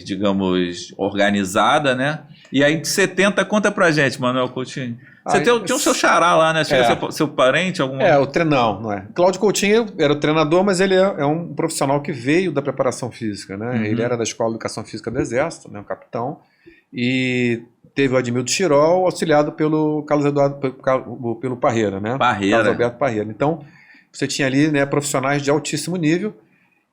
digamos, organizada, né? E aí, de 70, conta pra gente, Manuel Coutinho. Você tinha o seu xará lá, né? Seu parente? O treinador, não é? Cláudio Coutinho era o treinador, mas ele é um profissional que veio da preparação física, né? Uhum. Ele era da Escola de Educação Física do Exército, né? O capitão. E teve o Admildo Chirol, auxiliado pelo Carlos Eduardo, pelo Parreira, né? Carlos Alberto Parreira. Então, você tinha ali, né, profissionais de altíssimo nível.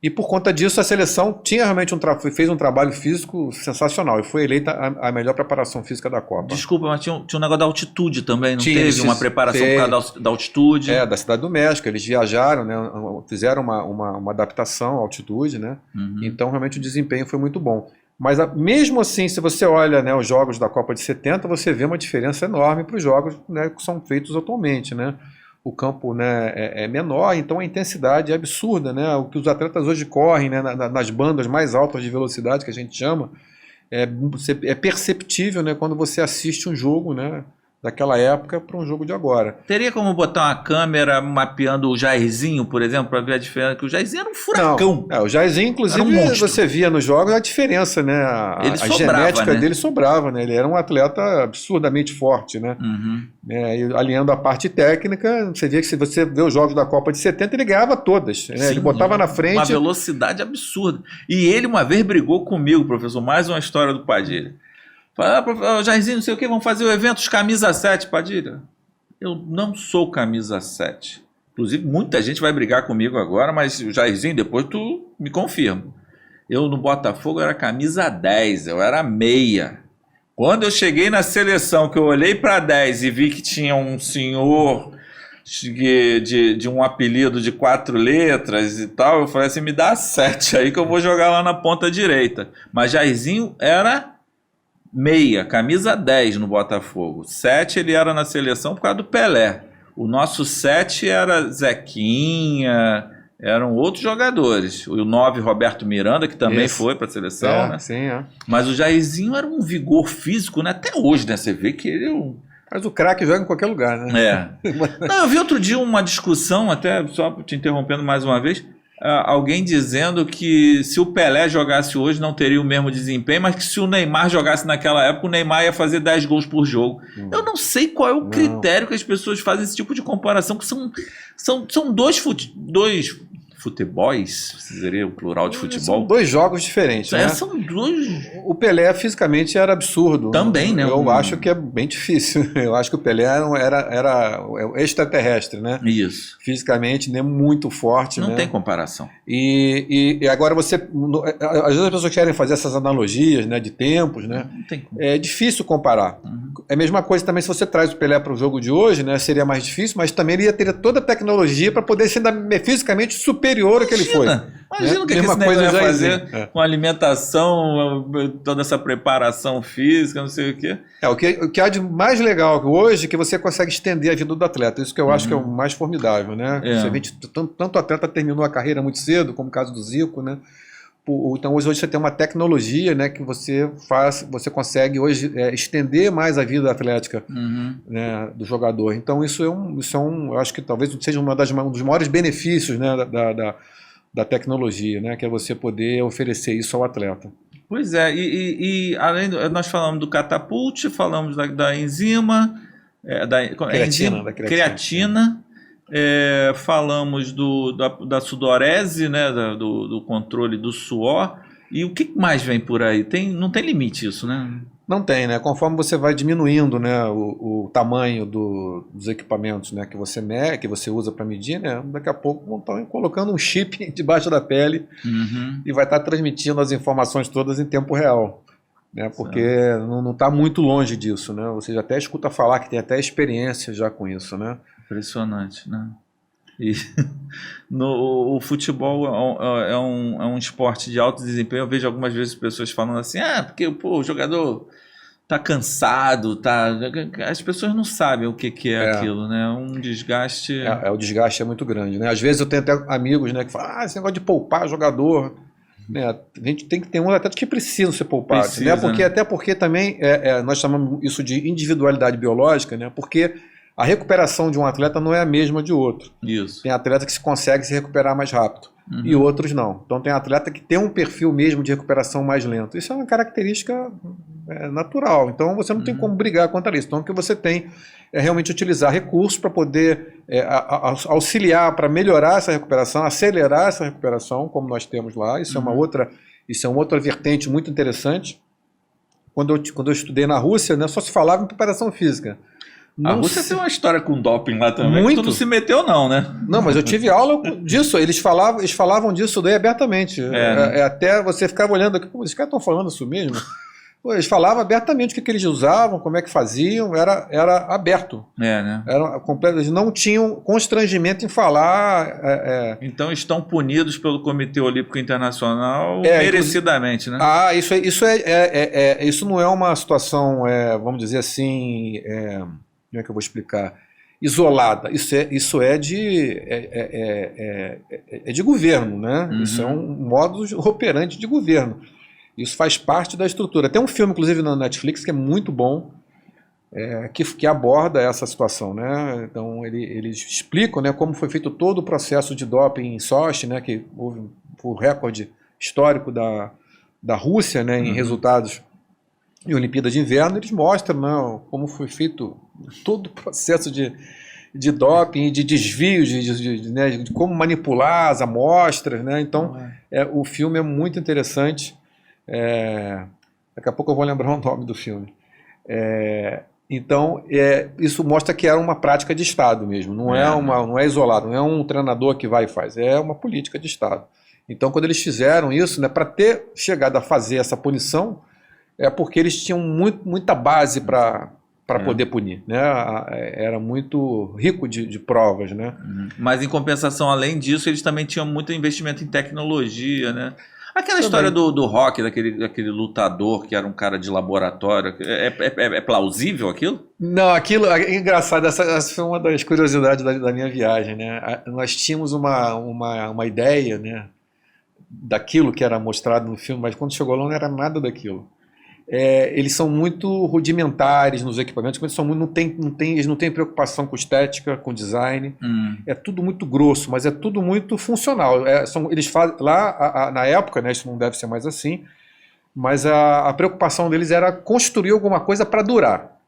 E por conta disso, a seleção tinha realmente fez um trabalho físico sensacional e foi eleita a melhor preparação física da Copa. Desculpa, mas tinha um negócio da altitude também, não teve uma preparação por causa da altitude? Da Cidade do México, eles viajaram, né, fizeram uma adaptação à altitude, né? Uhum. Então realmente o desempenho foi muito bom. Mas mesmo assim, se você olha, né, os jogos da Copa de 70, você vê uma diferença enorme para os jogos, né, que são feitos atualmente, né? o campo, né, é menor, então a intensidade é absurda, né? O que os atletas hoje correm, né, nas bandas mais altas de velocidade, que a gente chama, é perceptível, né, quando você assiste um jogo, né, daquela época para um jogo de agora. Teria como botar uma câmera mapeando o Jairzinho, por exemplo, para ver a diferença? Que o Jairzinho era um furacão. Não, o Jairzinho, inclusive, você via nos jogos a diferença, né? A genética dele sobrava, né? Ele era um atleta absurdamente forte, né? E alinhando a parte técnica, você via que se você vê os jogos da Copa de 70, ele ganhava todas. Né? Sim, ele botava na frente. Uma velocidade absurda. E ele uma vez brigou comigo, professor, mais uma história do Padilha. Fala, Jairzinho, não sei o que, vamos fazer o evento dos camisa 7, Padilha. Eu não sou camisa 7. Inclusive, muita gente vai brigar comigo agora, mas o Jairzinho, depois tu me confirma. Eu no Botafogo era camisa 10, eu era meia. Quando eu cheguei na seleção, que eu olhei para 10 e vi que tinha um senhor de um apelido de 4 letras e tal, eu falei assim, me dá 7 aí que eu vou jogar lá na ponta direita. Mas Jairzinho era meia, camisa 10 no Botafogo. 7 ele era na seleção por causa do Pelé. O nosso 7 era Zequinha, eram outros jogadores. O 9, Roberto Miranda, que também foi para a seleção, né? Sim, Mas o Jairzinho era um vigor físico, né? Até hoje, né? Você vê que ele é um... Mas o craque joga em qualquer lugar, né? Não, eu vi outro dia uma discussão, até só te interrompendo mais uma vez, alguém dizendo que se o Pelé jogasse hoje não teria o mesmo desempenho, mas que se o Neymar jogasse naquela época, o Neymar ia fazer 10 gols por jogo. Eu não sei qual é o critério que as pessoas fazem esse tipo de comparação, que são dois futebols, seria o plural de futebol? São 2 jogos diferentes, né? São 2... O Pelé fisicamente era absurdo. Também, né? Eu acho que é bem difícil. Eu acho que o Pelé era extraterrestre, né? Isso. Fisicamente, né? Muito forte. Não né? tem comparação. E agora você... Às vezes as pessoas querem fazer essas analogias, né? De tempos, né? Não tem como. É difícil comparar. É a mesma coisa também se você traz o Pelé para o jogo de hoje, né? Seria mais difícil, mas também ele ia ter toda a tecnologia para poder ser fisicamente superior ao que ele foi. Imagina o que esse negócio ia fazer com alimentação, toda essa preparação física, não sei o quê. O que há de mais legal hoje é que você consegue estender a vida do atleta. Isso que eu acho que é o mais formidável, né? Você vê que tanto atleta terminou a carreira muito cedo, como o caso do Zico, né? Então hoje você tem uma tecnologia, né, que você consegue hoje estender mais a vida atlética, né, do jogador. Então isso eu acho que talvez seja um dos maiores benefícios, né, da tecnologia, né, que é você poder oferecer isso ao atleta. Pois é, e além nós falamos do catapult, falamos da enzima, creatina. Falamos da sudorese, né, do controle do suor. E o que mais vem por aí? Não tem limite isso, né? Não tem, né? Conforme você vai diminuindo, né, o tamanho dos equipamentos, né, que você usa para medir, né, daqui a pouco vão estar colocando um chip debaixo da pele e vai estar transmitindo as informações todas em tempo real. Né, porque não está muito longe disso. Né? Você já até escuta falar que tem até experiência já com isso, né? Impressionante, né? E o futebol é um esporte de alto desempenho. Eu vejo algumas vezes pessoas falando assim, porque o jogador tá cansado, as pessoas não sabem o que é aquilo, né? Um desgaste... O desgaste é muito grande, né? Às vezes eu tenho até amigos, né, que falam, esse negócio de poupar jogador... Né? A gente tem que ter atletas que precisam ser poupados, né? Até porque também nós chamamos isso de individualidade biológica, né? Porque a recuperação de um atleta não é a mesma de outro. Isso. Tem atleta que consegue se recuperar mais rápido e outros não. Então tem atleta que tem um perfil mesmo de recuperação mais lento. Isso é uma característica natural. Então você não tem como brigar contra isso. Então o que você tem é realmente utilizar recursos para poder auxiliar, para melhorar essa recuperação, acelerar essa recuperação, como nós temos lá. Isso é uma outra vertente muito interessante. Quando eu estudei na Rússia, né, só se falava em preparação física. A Rússia tem uma história com doping lá também, que tu não se meteu não, né? Não, mas eu tive aula disso, eles falavam disso daí abertamente. Até você ficava olhando aqui, esses caras estão falando isso mesmo? Eles falavam abertamente o que eles usavam, como é que faziam, era aberto. Né? Eles não tinham constrangimento em falar. Então estão punidos pelo Comitê Olímpico Internacional merecidamente, né? Isso não é uma situação, vamos dizer assim, como é que eu vou explicar? isolada. Isso é de governo, né? Uhum. Isso é um modus operandi de governo. Isso faz parte da estrutura. Tem um filme, inclusive, na Netflix, que é muito bom, que aborda essa situação, né? Então, eles explicam, né, como foi feito todo o processo de doping em Sochi, né, que houve o recorde histórico da Rússia, né, em resultados em Olimpíada de Inverno. Eles mostram, né, como foi feito todo o processo de doping, de desvios, de como manipular as amostras, né? Então, o filme é muito interessante. Daqui a pouco eu vou lembrar o nome do filme. Então, isso mostra que era uma prática de Estado mesmo, não é isolado, não é um treinador que vai e faz, é uma política de Estado. Então, quando eles fizeram isso, né, para ter chegado a fazer essa punição, é porque eles tinham muita base para poder punir, né? Era muito rico de provas, né? Mas, em compensação, além disso, eles também tinham muito investimento em tecnologia, né? Aquela história do Rock, daquele lutador que era um cara de laboratório, é plausível aquilo? Não, aquilo é engraçado. Essa foi uma das curiosidades da minha viagem, né? Nós tínhamos uma ideia, né, daquilo que era mostrado no filme, mas quando chegou lá não era nada daquilo. Eles são muito rudimentares nos equipamentos, eles não têm preocupação com estética, com design. É tudo muito grosso, mas é tudo muito funcional. Eles fazem lá na época, né, isso não deve ser mais assim, mas a preocupação deles era construir alguma coisa para durar.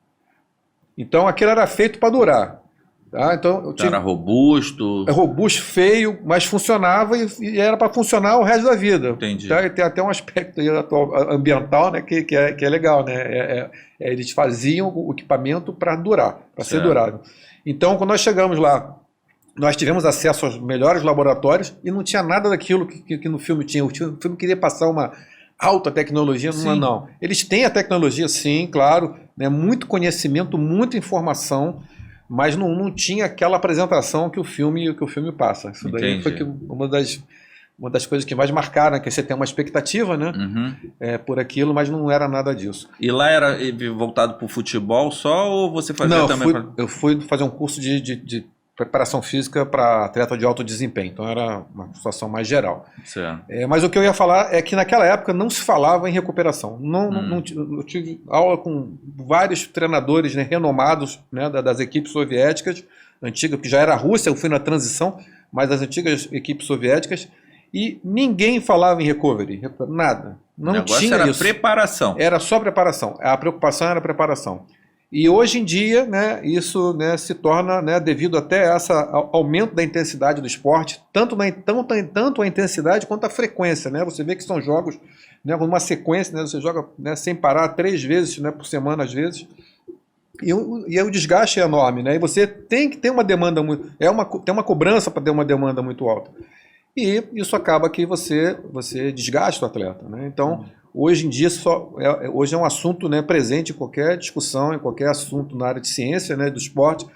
Então aquilo era feito para durar. Tá? Então, era robusto. Robusto, feio, mas funcionava e era para funcionar o resto da vida. Entendi. Tá? E tem até um aspecto ambiental, né, que é legal, né? Eles faziam o equipamento para durar, para ser durável. Então, quando nós chegamos lá, nós tivemos acesso aos melhores laboratórios e não tinha nada daquilo que no filme tinha. O filme queria passar uma alta tecnologia, não. Eles têm a tecnologia, sim, claro, né? Muito conhecimento, muita informação, mas não tinha aquela apresentação que o filme passa. Isso daí foi uma das coisas que mais marcaram, que você tem uma expectativa, né, por aquilo, mas não era nada disso. E lá era voltado para o futebol só, ou você fazia também? Eu fui fazer um curso de preparação física para atleta de alto desempenho, então era uma situação mais geral. Mas o que eu ia falar é que naquela época não se falava em recuperação. Eu tive aula com vários treinadores, né, renomados, né, das equipes soviéticas, antigas, que já era a Rússia, eu fui na transição, mas das antigas equipes soviéticas, e ninguém falava em recovery, nada. Não tinha era isso. Preparação. Era só preparação. A preocupação era a preparação. E hoje em dia, né, isso, né, se torna, né, devido até a esse aumento da intensidade do esporte, tanto a intensidade quanto a frequência, né? Você vê que são jogos, né, com uma sequência, né, você joga, né, sem parar 3 vezes, né, por semana às vezes, e o desgaste é enorme, né? E você tem que ter uma demanda muito, tem uma cobrança para ter uma demanda muito alta. E isso acaba que você desgasta o atleta, né? Então, hoje em dia, hoje é um assunto, né, presente em qualquer discussão, em qualquer assunto na área de ciência, né, do esporte,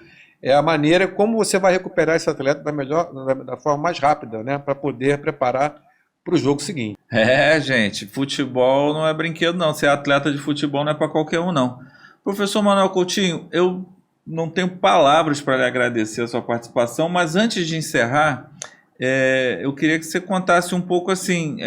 é a maneira como você vai recuperar esse atleta da forma mais rápida, né, para poder preparar para o jogo seguinte. Gente, futebol não é brinquedo não, ser atleta de futebol não é para qualquer um não. Professor Manuel Coutinho, eu não tenho palavras para lhe agradecer a sua participação, mas antes de encerrar, eu queria que você contasse um pouco assim,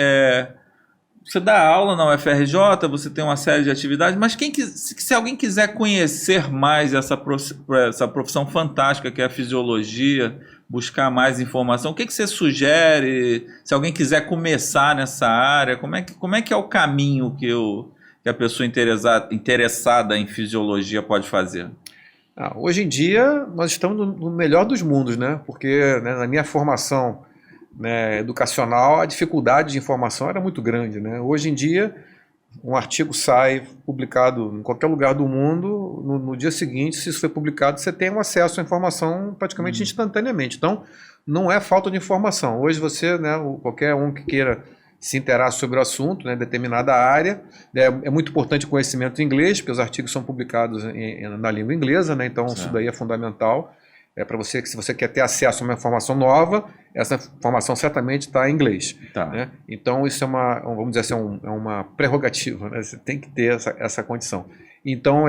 você dá aula na UFRJ, você tem uma série de atividades, mas se alguém quiser conhecer mais essa profissão fantástica que é a fisiologia, buscar mais informação, o que você sugere? Se alguém quiser começar nessa área, como é que é o caminho que a pessoa interessada em fisiologia pode fazer? Hoje em dia, nós estamos no melhor dos mundos, né? Porque, né, na minha formação, né, educacional, a dificuldade de informação era muito grande, né? Hoje em dia, um artigo sai publicado em qualquer lugar do mundo, no dia seguinte, se isso foi publicado, você tem um acesso à informação praticamente instantaneamente. Então, não é falta de informação. Hoje você, né, qualquer um que queira se interar sobre o assunto, né, determinada área, é muito importante o conhecimento em inglês, porque os artigos são publicados na língua inglesa, né, então isso daí é fundamental. Para você, que se você quer ter acesso a uma informação nova, essa informação certamente está em inglês. Né? Então isso vamos dizer assim, é uma prerrogativa, né? Você tem que ter essa condição. Então,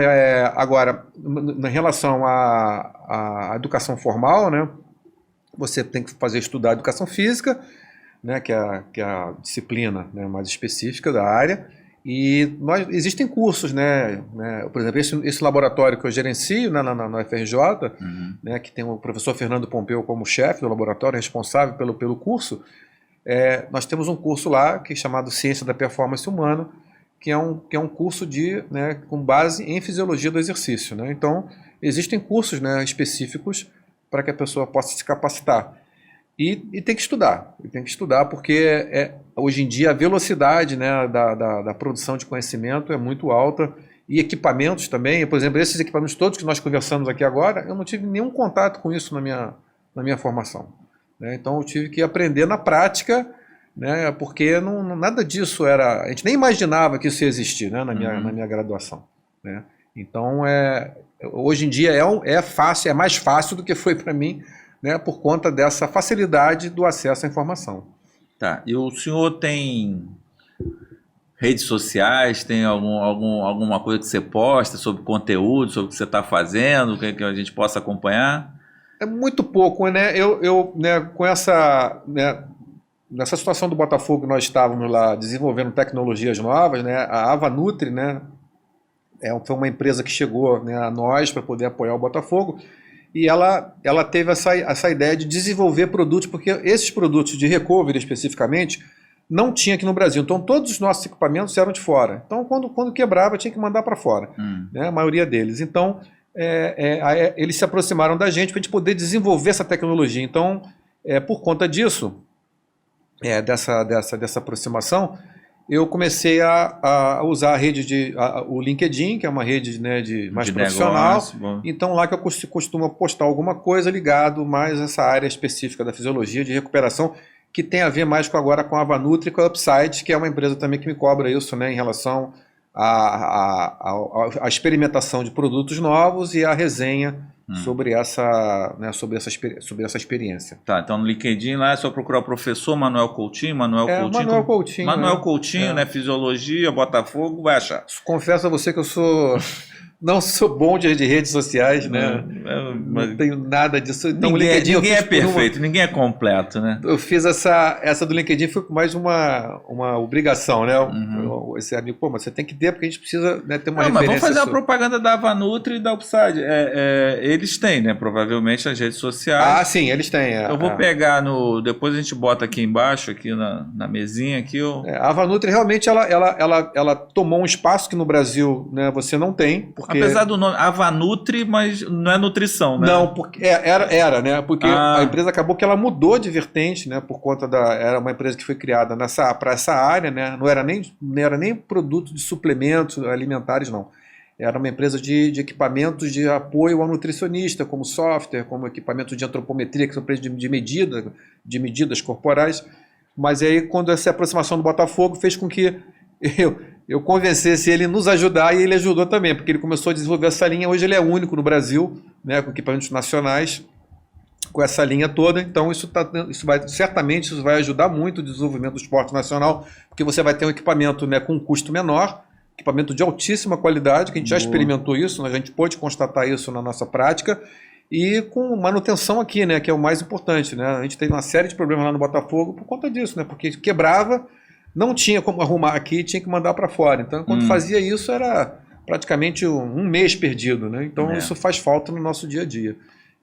agora, na relação à educação formal, né, você tem que estudar educação física, né, que é a disciplina, né, mais específica da área, e existem cursos, né, por exemplo, esse laboratório que eu gerencio, né, na UFRJ, né, que tem o professor Fernando Pompeu como chefe do laboratório, responsável pelo curso. Nós temos um curso lá que é chamado Ciência da Performance Humana, que é um curso né, com base em fisiologia do exercício, né? Então, existem cursos, né, específicos para que a pessoa possa se capacitar. E tem que estudar, porque hoje em dia a velocidade, né, da produção de conhecimento é muito alta, e equipamentos também. Por exemplo, esses equipamentos todos que nós conversamos aqui agora, eu não tive nenhum contato com isso na minha formação, né? Então, eu tive que aprender na prática, né, porque nada disso a gente nem imaginava que isso ia existir, né, na minha graduação, né? Então, hoje em dia é mais fácil do que foi para mim, né, por conta dessa facilidade do acesso à informação. Tá. E o senhor tem redes sociais, tem alguma coisa que você posta sobre conteúdo, sobre o que você está fazendo, que a gente possa acompanhar? É muito pouco, né? Eu né, com essa, né, nessa situação do Botafogo, nós estávamos lá desenvolvendo tecnologias novas, né? A Avanutri, né, foi uma empresa que chegou, né, a nós para poder apoiar o Botafogo, e ela teve essa ideia de desenvolver produtos, porque esses produtos de recovery especificamente não tinha aqui no Brasil. Então todos os nossos equipamentos eram de fora. Então quando quebrava tinha que mandar para fora, né, a maioria deles. Então eles se aproximaram da gente para a gente poder desenvolver essa tecnologia. Então, por conta disso, dessa aproximação, eu comecei a usar a rede o LinkedIn, que é uma rede, né, mais de profissional. Negócio, então, lá que eu costumo postar alguma coisa ligado mais a essa área específica da fisiologia, de recuperação, que tem a ver mais agora com a Avanutri e com a Upside, que é uma empresa também que me cobra isso, né, em relação à experimentação de produtos novos e a resenha sobre essa experiência. Tá, então no LinkedIn lá é só procurar o professor Manuel Coutinho. Manuel Coutinho, né? Fisiologia, Botafogo, vai achar. Confesso a você que eu não sou bom de redes sociais, né? Não tenho nada disso. Então, ninguém é perfeito, ninguém é completo, né? Eu fiz essa do LinkedIn, foi mais uma obrigação, né? Esse amigo, mas você tem que ter, porque a gente precisa, né, ter uma referência. Mas vamos fazer a propaganda da Avanutri e da Upside. Eles têm, né? Provavelmente as redes sociais. Ah, sim, eles têm. Eu vou pegar depois a gente bota aqui embaixo, aqui na mesinha. Aqui, a Avanutri realmente ela tomou um espaço que no Brasil, né, você não tem. Porque... Apesar do nome Avanutri, mas não é nutrição, né? Não, porque era, né? Porque a empresa acabou que ela mudou de vertente, né? Por conta era uma empresa que foi criada para essa área, né? Não era nem produto de suplementos alimentares, não. Era uma empresa de equipamentos de apoio ao nutricionista, como software, como equipamentos de antropometria, que são empresas de medidas corporais. Mas aí, quando essa aproximação do Botafogo fez com que eu convencesse ele a nos ajudar, e ele ajudou também, porque ele começou a desenvolver essa linha. Hoje ele é único no Brasil, né, com equipamentos nacionais, com essa linha toda. Então certamente isso vai ajudar muito o desenvolvimento do esporte nacional, porque você vai ter um equipamento, né, com um custo menor, equipamento de altíssima qualidade, que a gente já experimentou isso, a gente pôde constatar isso na nossa prática, e com manutenção aqui, né, que é o mais importante, né? A gente teve uma série de problemas lá no Botafogo por conta disso, né, porque quebrava, não tinha como arrumar aqui, tinha que mandar para fora. Então, quando fazia isso, era praticamente um mês perdido, né? Então, isso faz falta no nosso dia a dia.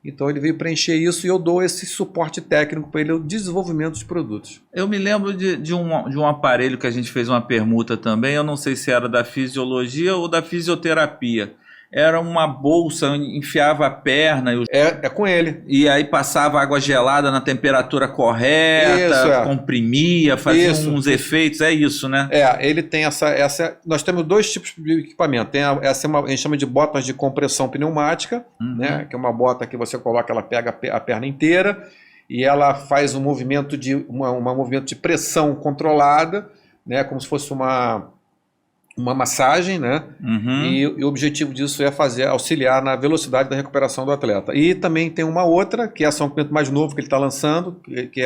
Então, ele veio preencher isso e eu dou esse suporte técnico para ele, o desenvolvimento dos produtos. Eu me lembro de um aparelho que a gente fez uma permuta também, eu não sei se era da fisiologia ou da fisioterapia. Era uma bolsa, enfiava a perna. É com ele. E aí passava água gelada na temperatura correta, comprimia, fazia uns efeitos, é isso, né? Ele tem nós temos dois tipos de equipamento. Tem a gente chama de botas de compressão pneumática, né? Que é uma bota que você coloca, ela pega a perna inteira e ela faz um movimento movimento de pressão controlada, né? Como se fosse uma massagem, né? E o objetivo disso é auxiliar na velocidade da recuperação do atleta. E também tem uma outra, que é um equipamento mais novo que ele está lançando, que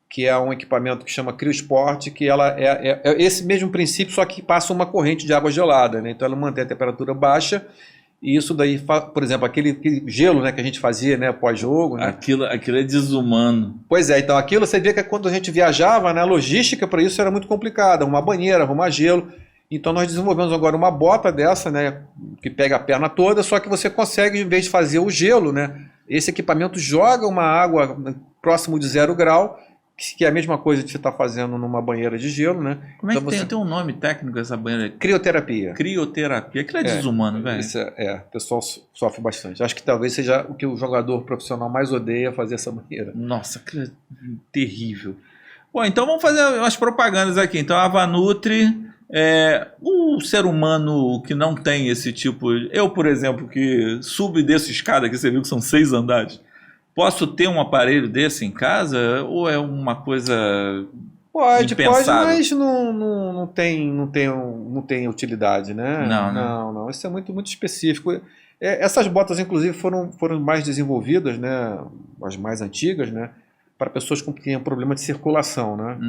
que é um equipamento que chama CrioSport, que ela é esse mesmo princípio, só que passa uma corrente de água gelada, né? Então ela mantém a temperatura baixa, e isso daí, por exemplo, aquele gelo, né, que a gente fazia, né, pós-jogo. Né? Aquilo é desumano. Pois é, então aquilo você vê que quando a gente viajava, né, a logística para isso era muito complicada, arrumar banheira, arrumar gelo. Então nós desenvolvemos agora uma bota dessa, né, que pega a perna toda, só que você consegue, em vez de fazer o gelo, né, esse equipamento joga uma água próximo de 0 grau, que é a mesma coisa que você está fazendo numa banheira de gelo, né? Como é que então tem um nome técnico essa banheira? Crioterapia. Crioterapia. Aquilo é desumano, velho. Isso o pessoal sofre bastante. Acho que talvez seja o que o jogador profissional mais odeia, fazer essa banheira. Nossa, que terrível. Bom, então vamos fazer umas propagandas aqui. Então a Vanutri, o ser humano que não tem esse tipo... Eu, por exemplo, que subo e desço escada, que você viu que são 6 andares. Posso ter um aparelho desse em casa ou é uma coisa pode, impensável? Mas não tem utilidade, né? Não. Isso é muito, muito específico. Essas botas, inclusive, foram mais desenvolvidas, né? As mais antigas, né? Para pessoas que tinham problema de circulação, né?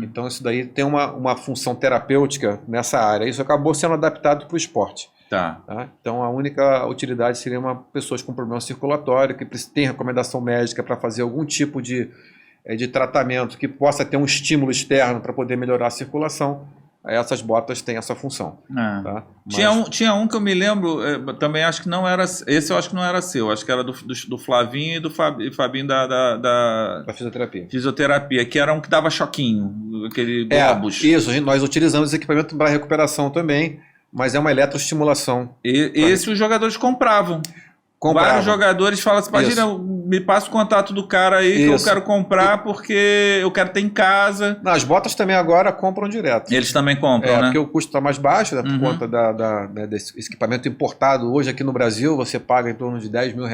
Então isso daí tem uma função terapêutica nessa área. Isso acabou sendo adaptado para o esporte. Tá. Então a única utilidade seria pessoas com problema circulatório, que tem recomendação médica para fazer algum tipo de tratamento que possa ter um estímulo externo para poder melhorar a circulação. Essas botas têm essa função. Tá? Tinha um que eu me lembro, também acho que não era. Esse eu acho que não era seu, acho que era do Flavinho e do Fabinho da fisioterapia, que era um que dava choquinho, aquele globus. Isso, nós utilizamos esse equipamento para recuperação também. Mas é uma eletroestimulação. Esse os jogadores compravam. Vários jogadores falam assim, Padilha, me passa o contato do cara aí que eu quero comprar porque eu quero ter em casa. As botas também agora compram direto. Eles também compram, né? Porque o custo está mais baixo, né, por conta desse equipamento importado. Hoje aqui no Brasil você paga em torno de R$10 mil.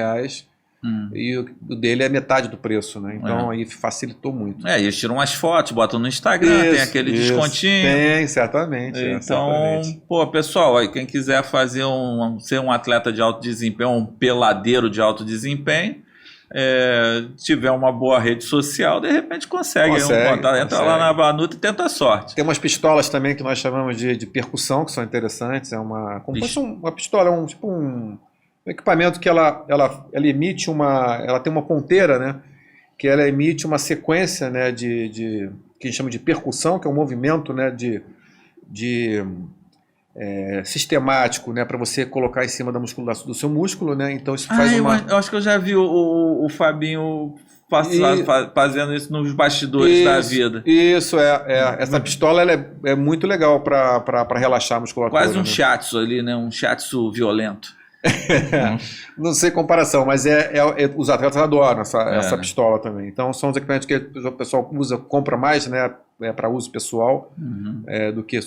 E o dele é metade do preço, né? Então aí facilitou muito. E eles tiram umas fotos, botam no Instagram, tem aquele descontinho. Tem, certamente. Então, pessoal, aí, quem quiser ser um atleta de alto desempenho, um peladeiro de alto desempenho, tiver uma boa rede social, de repente consegue um contato. Entra lá na Vanutri e tenta a sorte. Tem umas pistolas também que nós chamamos de percussão, que são interessantes. Como fosse uma pistola, um equipamento que ela emite ela tem uma ponteira, né, que ela emite uma sequência, né, que a gente chama de percussão, que é um movimento, né, sistemático, né, para você colocar em cima da musculação do seu músculo, né, então isso faz eu acho que eu já vi o Fabinho fazendo isso nos bastidores da vida. Isso, essa pistola ela é muito legal para relaxar a musculatura. Quase um shiatsu ali, né, um shiatsu violento. Não sei comparação, mas os atletas adoram essa pistola também. Então são os equipamentos que o pessoal compra mais, né, para uso pessoal, do que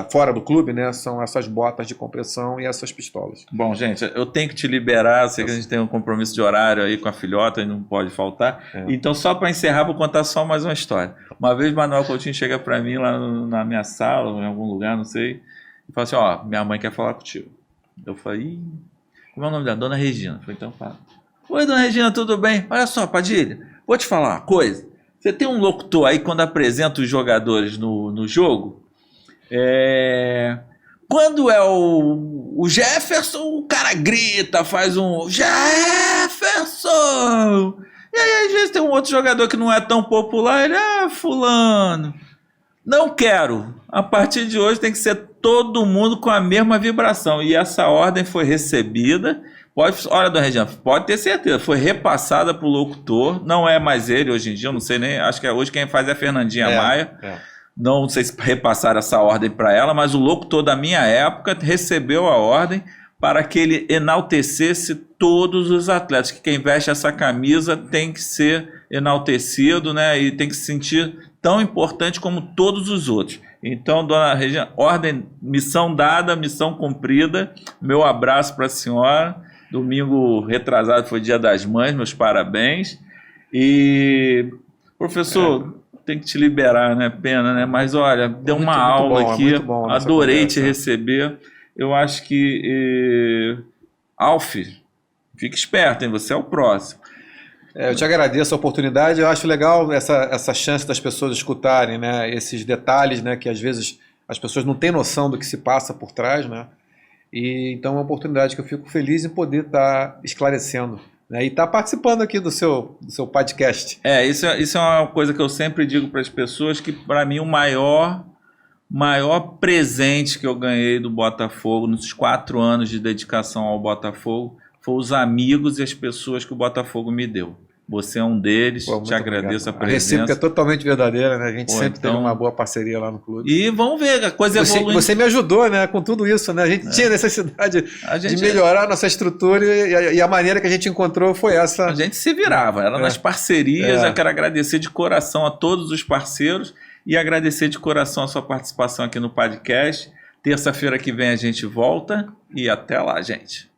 fora do clube, né? São essas botas de compressão e essas pistolas. Bom, gente, eu tenho que te liberar. Eu sei que a gente tem um compromisso de horário aí com a filhota e não pode faltar. Então, só para encerrar, vou contar só mais uma história. Uma vez, Manuel Coutinho chega para mim lá na minha sala, ou em algum lugar, não sei, e fala assim: minha mãe quer falar contigo. Eu falei, como é o nome dela? Dona Regina. Eu falei, então fala. Oi, Dona Regina, tudo bem? Olha só, Padilha, vou te falar uma coisa. Você tem um locutor aí quando apresenta os jogadores no jogo. Quando é o Jefferson, o cara grita, faz um Jefferson! E aí, às vezes, tem um outro jogador que não é tão popular, ele fulano. Não quero. A partir de hoje tem que ser todo mundo com a mesma vibração. E essa ordem foi recebida. Olha, Dona Regina, pode ter certeza. Foi repassada para o locutor. Não é mais ele hoje em dia. Eu não sei nem. Acho que hoje quem faz é a Fernandinha Maia. Não sei se repassaram essa ordem para ela, mas o locutor da minha época recebeu a ordem para que ele enaltecesse todos os atletas. Que quem veste essa camisa tem que ser enaltecido, né? E tem que se sentir tão importante como todos os outros. Então, Dona Regina, ordem, missão dada, missão cumprida. Meu abraço para a senhora. Domingo retrasado foi Dia das Mães, meus parabéns. E, professor, tem que te liberar, né? Pena, né? Mas olha, deu uma aula aqui, adorei te receber. Eu acho que, Alf, fique esperto, hein? Você é o próximo. Eu te agradeço a oportunidade. Eu acho legal essa chance das pessoas escutarem, né, esses detalhes, né, que às vezes as pessoas não têm noção do que se passa por trás, né? E então é uma oportunidade que eu fico feliz em poder estar esclarecendo, né, e estar participando aqui do seu podcast. Isso é uma coisa que eu sempre digo para as pessoas, que para mim o maior presente que eu ganhei do Botafogo nos 4 anos de dedicação ao Botafogo foi os amigos e as pessoas que o Botafogo me deu. Você é um deles, te agradeço a presença. A recíproca é totalmente verdadeira, né? A gente sempre teve uma boa parceria lá no clube. E vamos ver, a coisa evolui. Você me ajudou, né, com tudo isso, né? A gente tinha necessidade de melhorar a nossa estrutura e a maneira que a gente encontrou foi essa. A gente se virava, era nas parcerias. Eu quero agradecer de coração a todos os parceiros e agradecer de coração a sua participação aqui no podcast. Terça-feira que vem a gente volta e até lá, gente.